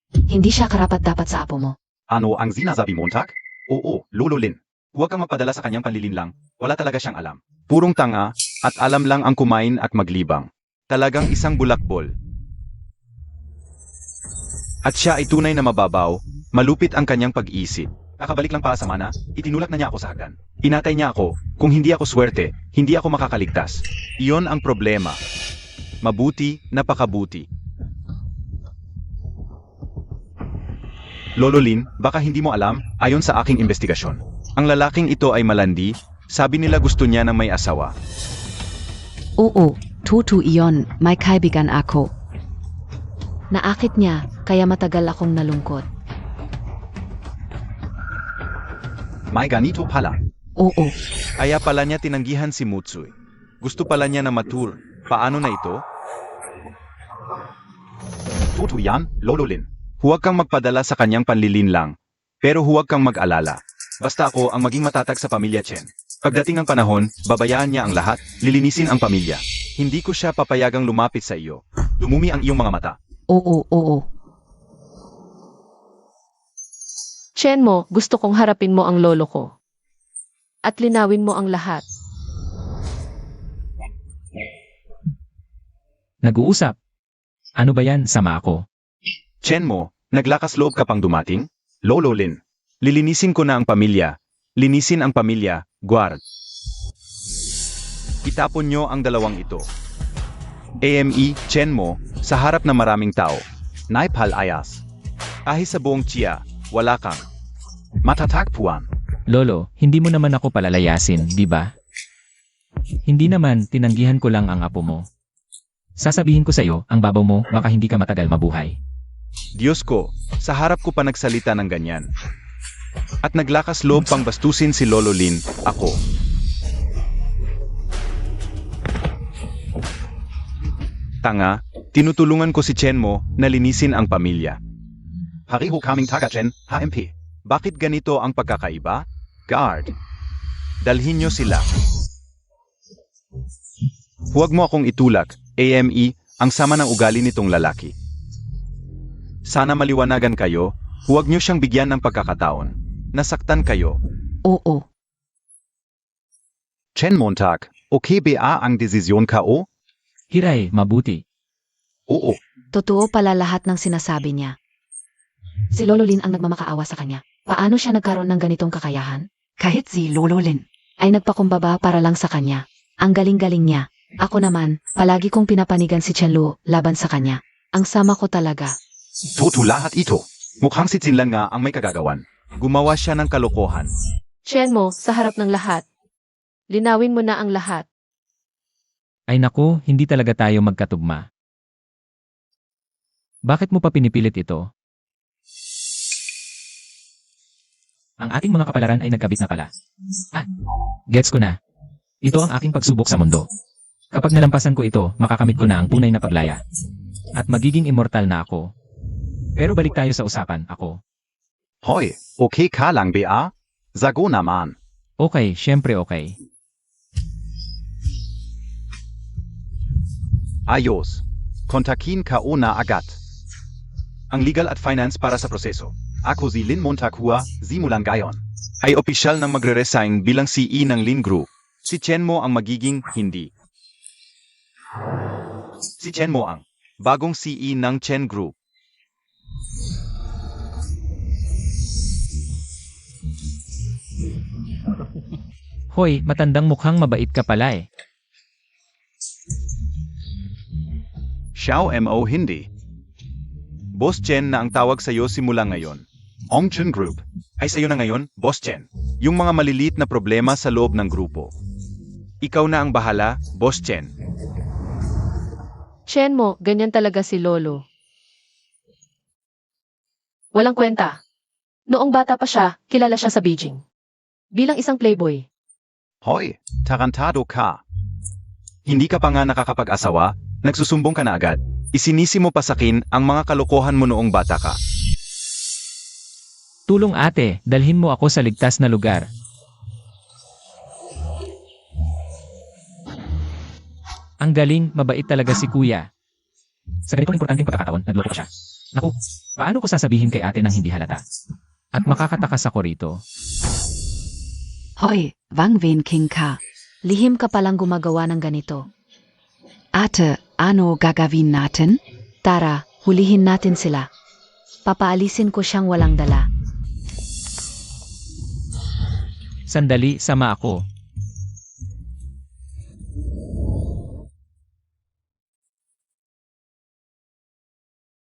[SPEAKER 3] Hindi siya karapat-dapat sa apo mo.
[SPEAKER 1] Ano ang sinasabi Montag? Oo, Lolo Lin. Huwag kang magpadala sa kanyang panlilinlang. Wala talaga siyang alam. Purong tanga, at alam lang ang kumain at maglibang. Talagang isang bulakbol. At siya ay tunay na mababaw, malupit ang kanyang pag-iisip. Kakabalik lang pa sa mana, itinulak na niya ako sa hagdan. Inatay niya ako, kung hindi ako swerte, hindi ako makakaligtas. Iyon ang problema. Mabuti, napakabuti. Lolo Lin, baka hindi mo alam, ayon sa aking investigasyon. Ang lalaking ito ay malandi, sabi nila gusto niya ng may asawa.
[SPEAKER 3] Oo, totoo iyon, may kaibigan ako.
[SPEAKER 5] Naakit niya, kaya matagal akong nalungkot.
[SPEAKER 1] May ganito pala.
[SPEAKER 3] Oo,
[SPEAKER 1] Kaya pala niya tinanggihan si Mutsui. Gusto pala niya na matur. Paano na ito? Totoo yan, Lolo Lin. Huwag kang magpadala sa kanyang panlilinlang. Pero huwag kang mag-alala. Basta ako ang maging matatag sa pamilya Chen. Pagdating ng panahon, babayaan niya ang lahat, lilinisin ang pamilya. Hindi ko siya papayagang lumapit sa iyo. Lumumi ang iyong mga mata.
[SPEAKER 3] oo.
[SPEAKER 4] Chen mo, gusto kong harapin mo ang lolo ko. At linawin mo ang lahat.
[SPEAKER 2] Nag-uusap. Ano ba yan, sama ako?
[SPEAKER 1] Chen mo, naglakas loob ka pang dumating? Lolo Lin. Lilinisin ko na ang pamilya. Linisin ang pamilya, guard. Itapon nyo ang dalawang ito. AME, Chen mo, sa harap ng maraming tao. Naipal ayas. Kahit sa buong Chia, wala kang matatagpuan.
[SPEAKER 2] Lolo, hindi mo naman ako palalayasin, di ba? Hindi naman, tinanggihan ko lang ang apo mo. Sasabihin ko sa iyo, ang babaw mo, baka hindi ka matagal mabuhay.
[SPEAKER 1] Diyos ko, sa harap ko pa nagsalita ng ganyan. At naglakas loob pang bastusin si Lolo Lin, ako. Tanga, tinutulungan ko si Chen mo na linisin ang pamilya. Hariho kaming taga Chen, HMP. Bakit ganito ang pagkakaiba? Guard. Dalhin niyo sila. Huwag mo akong itulak, AME, ang sama ng ugali nitong lalaki. Sana maliwanagan kayo, huwag niyo siyang bigyan ng pagkakataon. Nasaktan kayo.
[SPEAKER 5] Oo.
[SPEAKER 1] Chen Montag, okay ba ang desisyon ko?
[SPEAKER 2] Hiray, mabuti.
[SPEAKER 1] Oo.
[SPEAKER 5] Totoo pala lahat ng sinasabi niya.
[SPEAKER 3] Si Lolo Lin ang nagmamakaawa sa kanya. Paano siya nagkaroon ng ganitong kakayahan? Kahit si Lolo Lin.
[SPEAKER 5] Ay nagpakumbaba para lang sa kanya. Ang galing-galing niya. Ako naman, palagi kong pinapanigan si Chen Lu laban sa kanya. Ang sama ko talaga.
[SPEAKER 1] Totoo lahat ito. Mukhang si Chin lang nga ang may kagagawan. Gumawa siya ng kalokohan.
[SPEAKER 4] Chen mo, sa harap ng lahat. Linawin mo na ang lahat.
[SPEAKER 2] Ay naku, hindi talaga tayo magkatugma. Bakit mo pa pinipilit ito? Ang ating mga kapalaran ay nagkabit na pala. Gets ko na. Ito ang aking pagsubok sa mundo. Kapag nalampasan ko ito, makakamit ko na ang tunay na paglaya. At magiging immortal na ako. Pero balik tayo sa usapan, ako.
[SPEAKER 1] Hoy, okay ka lang ba? Zago naman.
[SPEAKER 2] Okay, syempre okay.
[SPEAKER 1] Ayos. Kontakin ka una agad. Ang legal at finance para sa proseso. Ako si Lin Montag Hua, simulang gayon. Ay opisyal na magre-resign bilang CE ng Lin Group. Si Chen mo ang magiging hindi. Si Chen mo ang bagong CE ng Chen Group.
[SPEAKER 2] Hoy, matandang mukhang mabait ka pala eh.
[SPEAKER 1] Xiao Mo hindi. Boss Chen na ang tawag sa'yo simula ngayon. Ong Chen Group. Ay sa'yo na ngayon, Boss Chen. Yung mga maliliit na problema sa loob ng grupo. Ikaw na ang bahala, Boss Chen.
[SPEAKER 4] Chen mo, ganyan talaga si Lolo. Walang kwenta. Noong bata pa siya, kilala siya sa Beijing. Bilang isang playboy.
[SPEAKER 1] Hoy, tarantado ka. Hindi ka pa nga nakakapag-asawa, nagsusumbong ka na agad. Isinisi mo pa sakin ang mga kalokohan mo noong bata ka.
[SPEAKER 2] Tulong ate, dalhin mo ako sa ligtas na lugar. Ang galing, mabait talaga si kuya. Sa ganitong importanteng pagkakataon, nagloko siya. Naku, paano ko sasabihin kay ate nang hindi halata? At makakatakas ako rito.
[SPEAKER 3] Hoy, Wang Wen King ka.
[SPEAKER 5] Lihim ka palang gumagawa ng ganito.
[SPEAKER 3] Ate, ano gagawin natin?
[SPEAKER 5] Tara, hulihin natin sila. Papaalisin ko siyang walang dala.
[SPEAKER 2] Sandali, sama ako.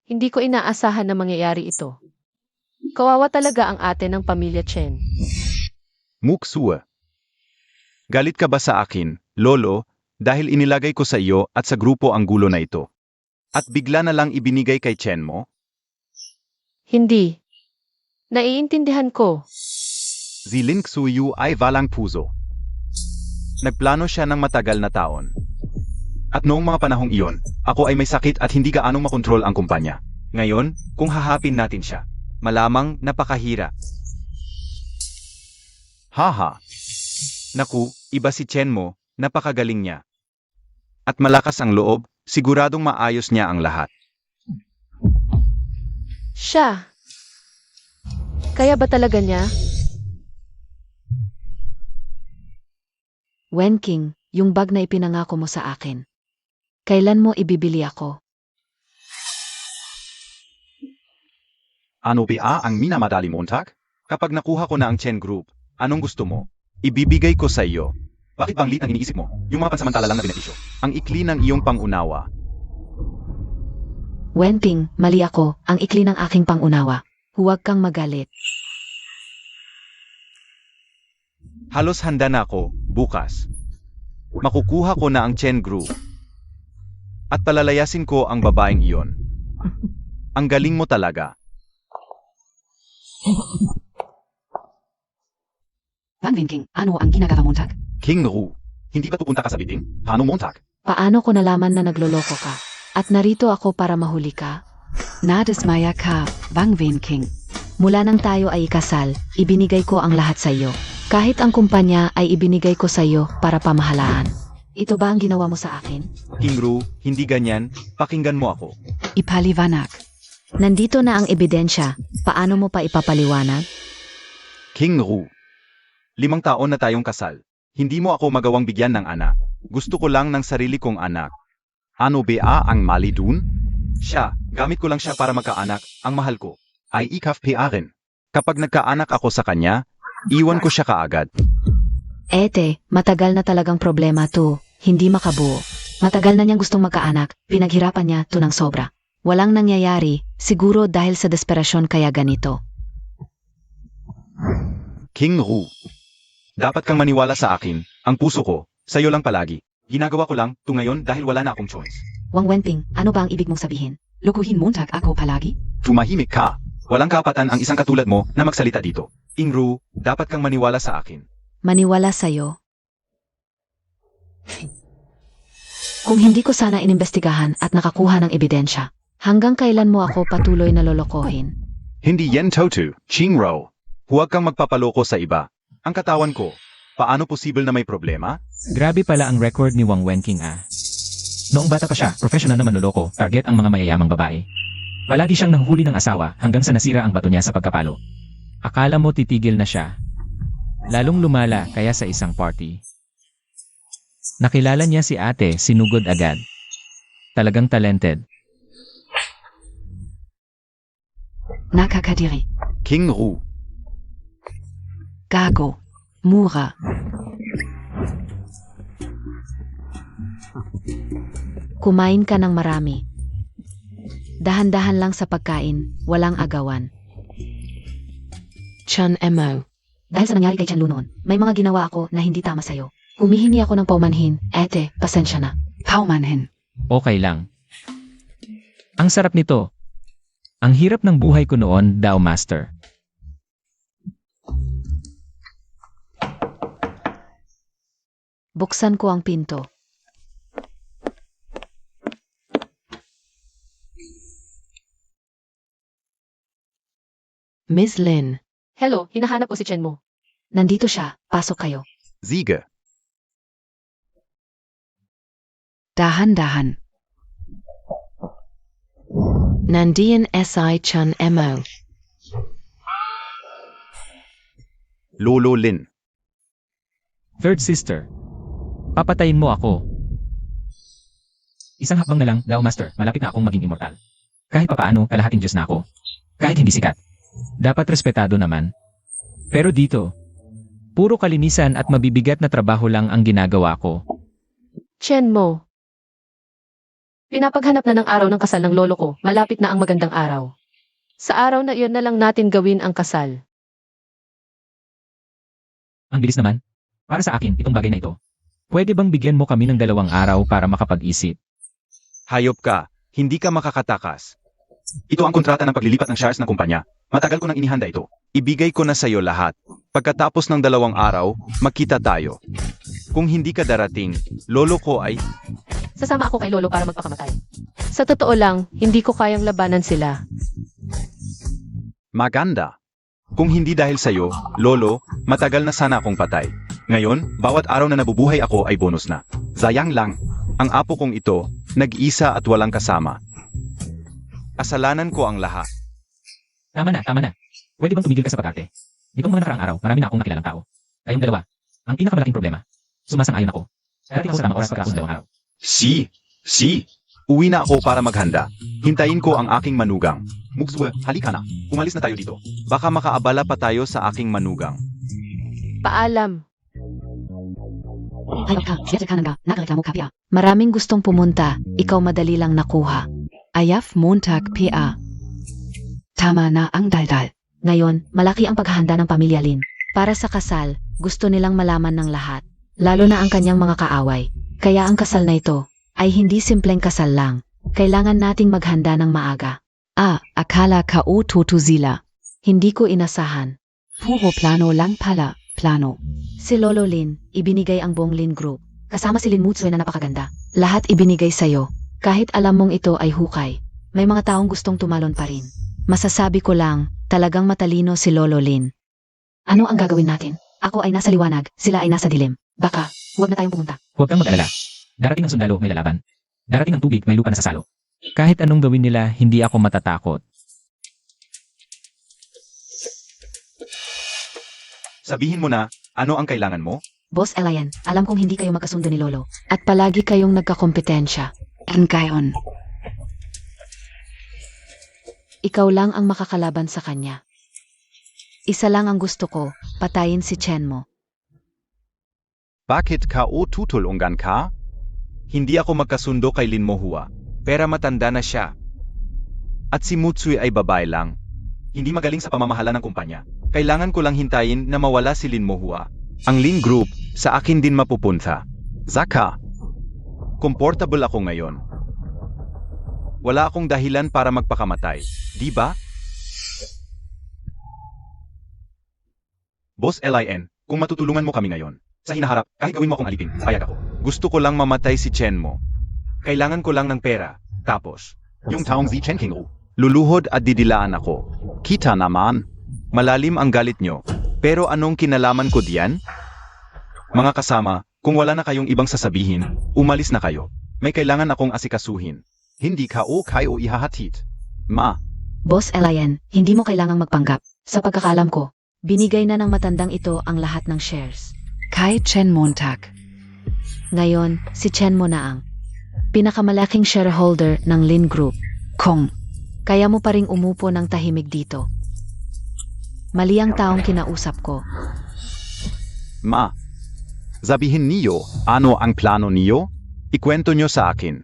[SPEAKER 4] Hindi ko inaasahan na mangyayari ito. Kawawa talaga ang ate ng pamilya Chen.
[SPEAKER 1] Muksua. Galit ka ba sa akin, Lolo, dahil inilagay ko sa iyo at sa grupo ang gulo na ito? At bigla na lang ibinigay kay Chen mo?
[SPEAKER 4] Hindi. Naiintindihan ko.
[SPEAKER 1] Si Lin Xuyu ay walang puso. Nagplano siya ng matagal na taon. At noong mga panahong iyon, ako ay may sakit at hindi gaanong makontrol ang kumpanya. Ngayon, kung hahapin natin siya, malamang napakahira. Haha. Naku, iba si Chen mo, napakagaling niya. At malakas ang loob, siguradong maayos niya ang lahat.
[SPEAKER 4] Siya. Kaya ba talaga niya?
[SPEAKER 5] Wen King, yung bag na ipinangako mo sa akin. Kailan mo ibibili ako?
[SPEAKER 1] Ano ba ang minamadali Montag? Kapag nakuha ko na ang Chen Group, anong gusto mo? Ibibigay ko sa iyo. Bakit bang lit ang iniisip mo? Yung mga pansamantala lang na benepisyo. Ang ikli ng iyong pangunawa.
[SPEAKER 5] Wen King, mali ako, ang ikli ng aking pangunawa. Huwag kang magalit.
[SPEAKER 1] Halos handa na ako, bukas. Makukuha ko na ang Chen Group. At palalayasin ko ang babaeng iyon. Ang galing mo talaga.
[SPEAKER 3] Wang Wenking, ano ang ginagawa Montag?
[SPEAKER 1] King Ru, hindi ba pupunta ka sa bidding? Paano Montag?
[SPEAKER 5] Paano ko nalaman na nagloloko ka? At narito ako para mahuli ka?
[SPEAKER 3] Nadesmaya ka, Wang Wenking.
[SPEAKER 5] Mula nang tayo ay ikasal, ibinigay ko ang lahat sa iyo. Kahit ang kumpanya ay ibinigay ko sa iyo para pamahalaan. Ito ba ang ginawa mo sa akin?
[SPEAKER 1] King Ru, hindi ganyan. Pakinggan mo ako.
[SPEAKER 3] Ipaliwanag.
[SPEAKER 5] Nandito na ang ebidensya. Paano mo pa ipapaliwanag?
[SPEAKER 1] King Ru, 5 taon na tayong kasal. Hindi mo ako magawang bigyan ng anak. Gusto ko lang ng sarili kong anak. Ano ba ang mali dun? Siya, gamit ko lang siya para magkaanak. Ang mahal ko ay ikaf rin. Kapag nagkaanak ako sa kanya, iwan ko siya kaagad.
[SPEAKER 5] Ete, matagal na talagang problema to. Hindi makabuo. Matagal na niyang gustong magkaanak. Pinaghirapan niya to ng sobra. Walang nangyayari, siguro dahil sa desperasyon kaya ganito.
[SPEAKER 1] King Ru, dapat kang maniwala sa akin. Ang puso ko, sa'yo lang palagi. Ginagawa ko lang to ngayon dahil wala na akong choice.
[SPEAKER 3] Wang Wenping, ano ba ang ibig mong sabihin? Lukuhin Montag ako palagi?
[SPEAKER 1] Tumahimik ka. Walang kapatan ang isang katulad mo na magsalita dito. King Ru, dapat kang maniwala sa akin.
[SPEAKER 5] Maniwala sa'yo. Kung hindi ko sana inimbestigahan at nakakuha ng ebidensya, hanggang kailan mo ako patuloy na lolokohin?
[SPEAKER 1] Hindi yan Totu, Ching Ro. Huwag kang magpapaloko sa iba. Ang katawan ko, paano posible na may problema?
[SPEAKER 2] Grabe pala ang record ni Wang Wenking ah. Noong bata pa siya, professional na manloloko, target ang mga mayayamang babae. Palagi siyang nanghuli ng asawa hanggang sa nasira ang bato niya sa pagkapalo. Akala mo titigil na siya. Lalong lumala kaya sa isang party. Nakilala niya si ate, sinugod agad. Talagang talented.
[SPEAKER 3] Nakakadiri.
[SPEAKER 1] King Ru,
[SPEAKER 3] Gago. Mura.
[SPEAKER 5] Kumain ka ng marami. Dahan-dahan lang sa pagkain, walang agawan.
[SPEAKER 3] Chun Mo.
[SPEAKER 5] Dahil sa nangyari kay Chanlu noon, may mga ginawa ako na hindi tama sa'yo. Humihingi ako ng paumanhin, ete, pasensya na.
[SPEAKER 3] Paumanhin.
[SPEAKER 2] Okay lang. Ang sarap nito. Ang hirap ng buhay ko noon, daw master.
[SPEAKER 5] Buksan ko ang pinto.
[SPEAKER 3] Miss Lin.
[SPEAKER 4] Hello, hinahanap ko si Chen mo.
[SPEAKER 5] Nandito siya, pasok kayo.
[SPEAKER 1] Ziege.
[SPEAKER 3] Dahan-dahan. Nandiyan SI Chun Mo.
[SPEAKER 1] Lolo Lin.
[SPEAKER 2] Third sister. Papatayin mo ako. Isang hakbang na lang, daw master, malapit na akong maging immortal. Kahit papaano, kalahating Diyos na ako. Kahit hindi sikat. Dapat respetado naman. Pero dito, puro kalinisan at mabibigat na trabaho lang ang ginagawa ko.
[SPEAKER 4] Chen mo. Pinapaghanap na ng araw ng kasal ng lolo ko. Malapit na ang magandang araw. Sa araw na iyon na lang natin gawin ang kasal.
[SPEAKER 2] Ang bilis naman. Para sa akin, itong bagay na ito. Pwede bang bigyan mo kami ng 2 araw para makapag-isip?
[SPEAKER 1] Hayop ka. Hindi ka makakatakas. Ito ang kontrata ng paglilipat ng shares ng kumpanya. Matagal ko nang inihanda ito. Ibigay ko na sa iyo lahat. Pagkatapos ng 2 araw, magkita tayo. Kung hindi ka darating, lolo ko ay...
[SPEAKER 4] Sasama ako kay lolo para magpakamatay. Sa totoo lang, hindi ko kayang labanan sila.
[SPEAKER 1] Maganda. Kung hindi dahil sa iyo, lolo, matagal na sana akong patay. Ngayon, bawat araw na nabubuhay ako ay bonus na. Sayang lang. Ang apo kong ito, nag-isa at walang kasama. Kasalanan ko ang lahat.
[SPEAKER 2] Tama na, tama na. Pwede bang tumigil ka sa pag-arte? Nitong mga nakaraang araw, marami na akong nakilalang tao. Kayong dalawa, ang pinakamalaking problema. Sumasang-ayon ako. Darating ako sa tamang oras pagkatapos ng 2 araw.
[SPEAKER 1] Uwi na ako para maghanda. Hintayin ko ang aking manugang. Mugswe, halika na. Umalis na tayo dito. Baka makaabala pa tayo sa aking manugang.
[SPEAKER 4] Paalam.
[SPEAKER 3] Hayop ka. Siyete ka nga. Nakareklamo ka pia.
[SPEAKER 5] Maraming gustong pumunta, ikaw madali lang nakuha.
[SPEAKER 3] Ayaf Montag PA. Tama na ang daldal.
[SPEAKER 5] Ngayon, malaki ang paghahanda ng pamilya Lin. Para sa kasal, gusto nilang malaman ng lahat. Lalo na ang kanyang mga kaaway. Kaya ang kasal na ito ay hindi simpleng kasal lang. Kailangan nating maghanda ng maaga. Akala ka tutuzila. Hindi ko inasahan.
[SPEAKER 3] Puro plano lang pala, plano.
[SPEAKER 5] Si Lolo Lin, ibinigay ang buong Lin Group. Kasama si Lin Mutsoy na napakaganda. Lahat ibinigay sa'yo. Kahit alam mong ito ay hukay. May mga taong gustong tumalon pa rin. Masasabi ko lang, talagang matalino si Lolo Lin.
[SPEAKER 3] Ano ang gagawin natin? Ako ay nasa liwanag, sila ay nasa dilim. Baka, huwag na tayong pumunta.
[SPEAKER 2] Huwag kang mag-alala. Darating ang sundalo, may lalaban. Darating ang tubig, may lupa na sasalo. Kahit anong gawin nila, hindi ako matatakot.
[SPEAKER 1] Sabihin mo na, ano ang kailangan mo?
[SPEAKER 3] Boss Elian, alam kong hindi kayo magkasundo ni Lolo.
[SPEAKER 5] At palagi kayong nagkakompetensya.
[SPEAKER 3] And gayon.
[SPEAKER 5] Ikaw lang ang makakalaban sa kanya. Isa lang ang gusto ko, patayin si Chen mo.
[SPEAKER 1] Bakit ka tutulungan ka? Hindi ako magkasundo kay Lin Mohua. Pera matanda na siya. At si Mutsoy ay babae lang. Hindi magaling sa pamamahala ng kumpanya. Kailangan ko lang hintayin na mawala si Lin Mohua. Ang Lin Group, sa akin din mapupunta. Zaka, comfortable ako ngayon. Wala akong dahilan para magpakamatay, di ba? Boss Lin, kung matutulungan mo kami ngayon, sa hinaharap, kahit gawin mo akong alipin, payag ako. Gusto ko lang mamatay si Chen mo. Kailangan ko lang ng pera. Tapos, yung taong si Chen King luluhod at didilaan ako. Kita naman, malalim ang galit nyo. Pero anong kinalaman ko diyan? Mga kasama, kung wala na kayong ibang sasabihin, umalis na kayo. May kailangan akong asikasuhin. Hindi ka kayo ihahatid. Ma,
[SPEAKER 3] Boss Elian, hindi mo kailangang magpanggap. Sa pagkakalam ko,
[SPEAKER 5] Binigay na ng matandang ito ang lahat ng shares.
[SPEAKER 3] kay Chen Montag.
[SPEAKER 5] Ngayon, si Chen mo na ang pinakamalaking shareholder ng Lin Group.
[SPEAKER 3] Kung
[SPEAKER 5] Kaya mo pa ring umupo ng tahimik dito. Mali ang taong kinausap ko.
[SPEAKER 1] Ma, sabihin niyo, ano ang plano niyo? Ikwento niyo sa akin.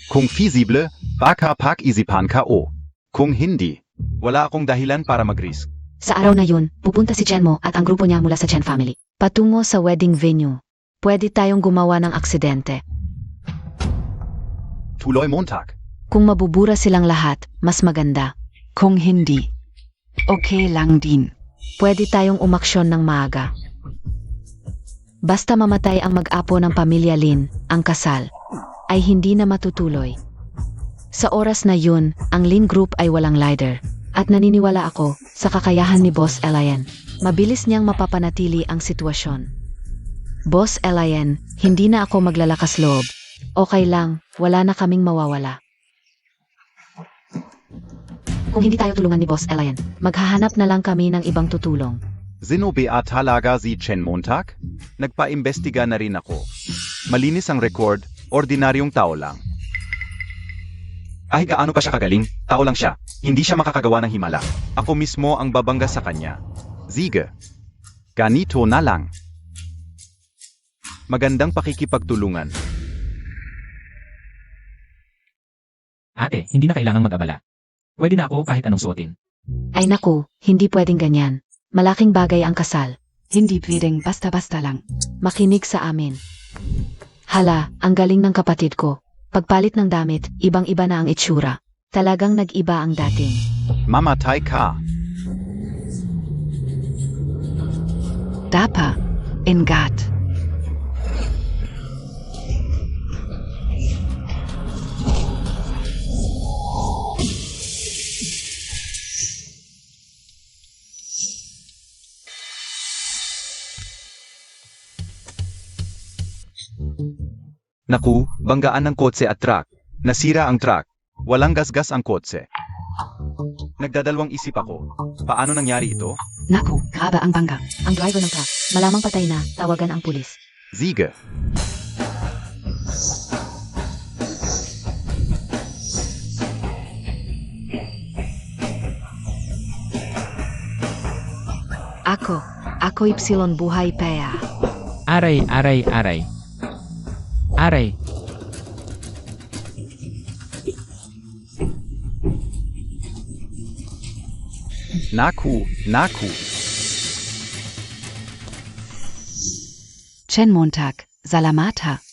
[SPEAKER 1] Kung feasible, baka pag-isipan ka o. Kung hindi, wala akong dahilan para mag-risk.
[SPEAKER 3] sa araw na yun, pupunta si Chen mo at ang grupo niya mula sa Chen family.
[SPEAKER 5] Patungo sa wedding venue. Pwede tayong gumawa ng aksidente.
[SPEAKER 1] Tuloy Montag.
[SPEAKER 5] Kung mabubura silang lahat, mas maganda.
[SPEAKER 3] Kung hindi, okay lang din.
[SPEAKER 5] Pwede tayong umaksyon ng maaga. Basta mamatay ang mag-apo ng pamilya Lin, ang kasal, ay hindi na matutuloy. Sa oras na yun, ang Lin Group ay walang leader. At naniniwala ako sa kakayahan ni Boss Elian. Mabilis niyang mapapanatili ang sitwasyon. Boss Elian, hindi na ako maglalakas loob. Okay lang, wala na kaming mawawala.
[SPEAKER 3] Kung hindi tayo tulungan ni Boss Elian,
[SPEAKER 5] Maghahanap na lang kami ng ibang tutulong.
[SPEAKER 1] Sino ba talaga si Chen Montag? Nagpa-imbestiga na rin ako. Malinis ang record, ordinaryong tao lang. Kahit gaano pa siya kagaling, tao lang siya. Hindi siya makakagawa ng himala. Ako mismo ang babangga sa kanya. Sige. Ganito na lang. Magandang pakikipagtulungan.
[SPEAKER 2] Ate, hindi na kailangang mag-abala. Pwede na ako kahit anong suotin.
[SPEAKER 5] Ay naku, hindi pwedeng ganyan. Malaking bagay ang kasal.
[SPEAKER 3] hindi pwedeng basta-basta lang.
[SPEAKER 5] Makinig sa amin. Hala, ang galing ng kapatid ko. Pagpalit ng damit, ibang-iba na ang itsura. Talagang nag-iba ang dating.
[SPEAKER 1] Mamatay ka.
[SPEAKER 3] Dapa, ingat.
[SPEAKER 1] Naku, banggaan ng kotse at truck. Nasira ang truck. Walang gasgas ang kotse. Nagdadalawang isip ako. Paano nangyari ito?
[SPEAKER 3] Naku, grabe ang bangga.
[SPEAKER 5] Ang driver ng truck, malamang patay na, tawagan ang pulis.
[SPEAKER 1] Sige.
[SPEAKER 5] Ako Ypsilon buhay pea.
[SPEAKER 2] Aray, aray, aray. Aray.
[SPEAKER 1] Naku.
[SPEAKER 3] Chen Montag, Salamata.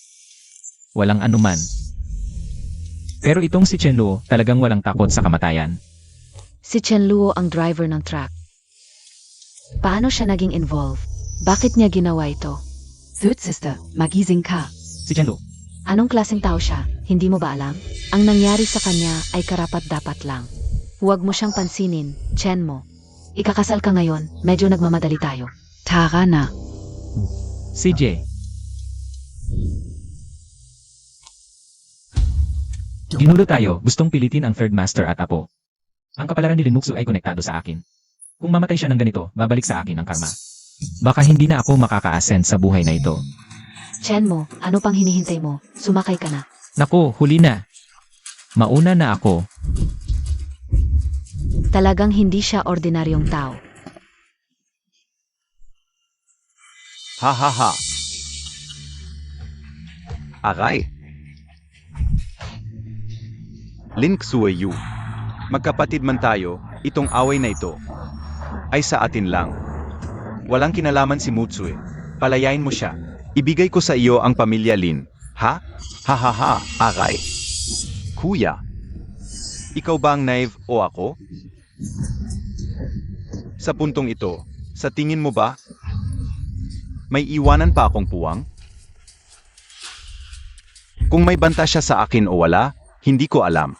[SPEAKER 2] Walang anuman. Pero itong si Chen Luo talagang walang takot sa kamatayan.
[SPEAKER 5] Si Chen Luo ang driver ng truck. Paano siya naging involved? Bakit niya ginawa ito?
[SPEAKER 3] Third sister, magising ka.
[SPEAKER 2] Si Chen Luo,
[SPEAKER 5] Anong klaseng tao siya? Hindi mo ba alam? Ang nangyari sa kanya ay karapat-dapat lang. Huwag mo siyang pansinin, Chen mo.
[SPEAKER 3] Ikakasal ka ngayon, medyo nagmamadali tayo. Tara na.
[SPEAKER 2] CJ. Ginulo tayo, gustong pilitin ang third master at apo. Ang kapalaran ni Linmuxu ay konektado sa akin. Kung mamatay siya ng ganito, babalik sa akin ang karma. Baka hindi na ako makaka-ascend sa buhay na ito.
[SPEAKER 5] Chen mo, ano pang hinihintay mo? Sumakay ka na.
[SPEAKER 2] Naku, huli na. Mauna na ako.
[SPEAKER 5] Talagang hindi siya ordinaryong tao.
[SPEAKER 1] Ha ha ha. Aray. Lin Xueyu. Magkapatid man tayo, itong away na ito ay sa atin lang. Walang kinalaman si Mutsue. Palayain mo siya. Ibigay ko sa iyo ang pamilya Lin. Ha? Ha ha ha, aray. Kuya. Ikaw ba ang naive o ako? Sa puntong ito, sa tingin mo ba, may iwanan pa akong puwang? Kung may banta siya sa akin o wala, hindi ko alam.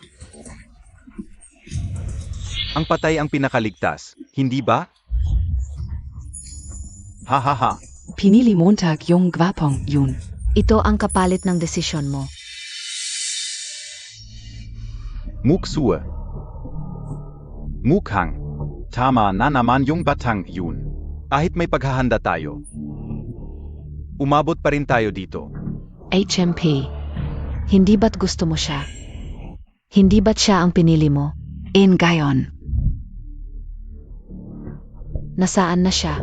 [SPEAKER 1] Ang patay ang pinakaligtas, hindi ba? Ha ha ha.
[SPEAKER 3] Pinili Montag yung gwapong yun.
[SPEAKER 5] Ito ang kapalit ng desisyon mo.
[SPEAKER 1] Muksue. Mukhang. Tama na naman yung batang yun. Kahit may paghahanda tayo. Umabot pa rin tayo dito.
[SPEAKER 5] HMP. Hindi ba't gusto mo siya? Hindi ba't siya ang pinili mo?
[SPEAKER 3] In gayon.
[SPEAKER 5] Nasaan na siya?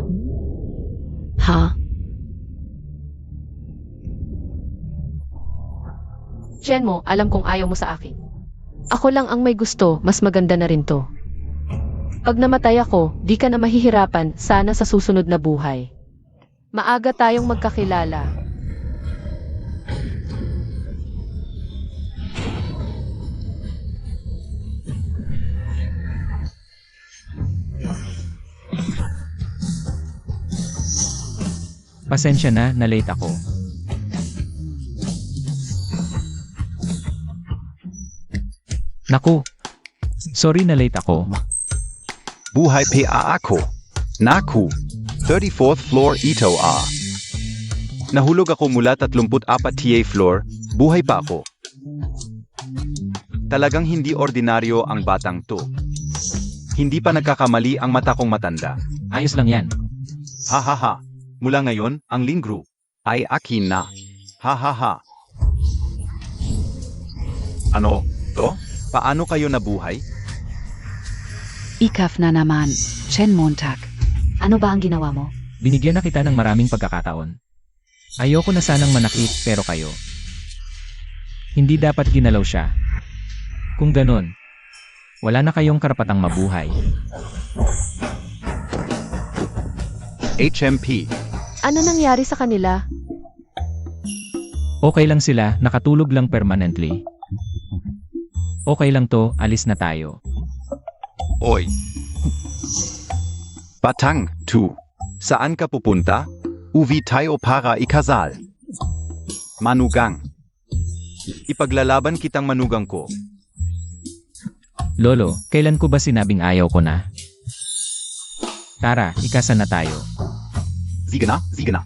[SPEAKER 3] Ha?
[SPEAKER 4] Chen mo, alam kong ayaw mo sa akin. Ako lang ang may gusto, mas maganda na rin to. Pag namatay ako, di ka na mahihirapan sana sa susunod na buhay. Maaga tayong magkakilala.
[SPEAKER 2] Pasensya na, late ako. Naku. Sorry na late ako.
[SPEAKER 1] Buhay pa ako. Naku. 34th floor ito Nahulog ako mula 34 TA floor, buhay pa ako. Talagang hindi ordinaryo ang batang to. Hindi pa nagkakamali ang mata kong matanda.
[SPEAKER 2] Ayos lang yan.
[SPEAKER 1] Ha ha ha. Mula ngayon, ang Lin Group ay akin na. Ha ha ha. Ano? To? Paano kayo nabuhay?
[SPEAKER 3] Ikaf na naman. Chen Montag.
[SPEAKER 5] Ano ba ang ginawa mo?
[SPEAKER 2] Binigyan na kita ng maraming pagkakataon. Ayoko na sanang manakit pero kayo. Hindi dapat ginalaw siya. Kung ganon, wala na kayong karapatang mabuhay.
[SPEAKER 1] HMP.
[SPEAKER 4] Ano nangyari sa kanila?
[SPEAKER 2] Okay lang sila, nakatulog lang permanently. Okay lang to, alis na tayo.
[SPEAKER 1] Oy. Batang, tu. Saan ka pupunta? Uwi tayo para ikasal. Manugang. Ipaglalaban kitang manugang ko.
[SPEAKER 2] Lolo, kailan ko ba sinabing ayaw ko na? Tara, ikasal na tayo.
[SPEAKER 1] Sige na, sige na.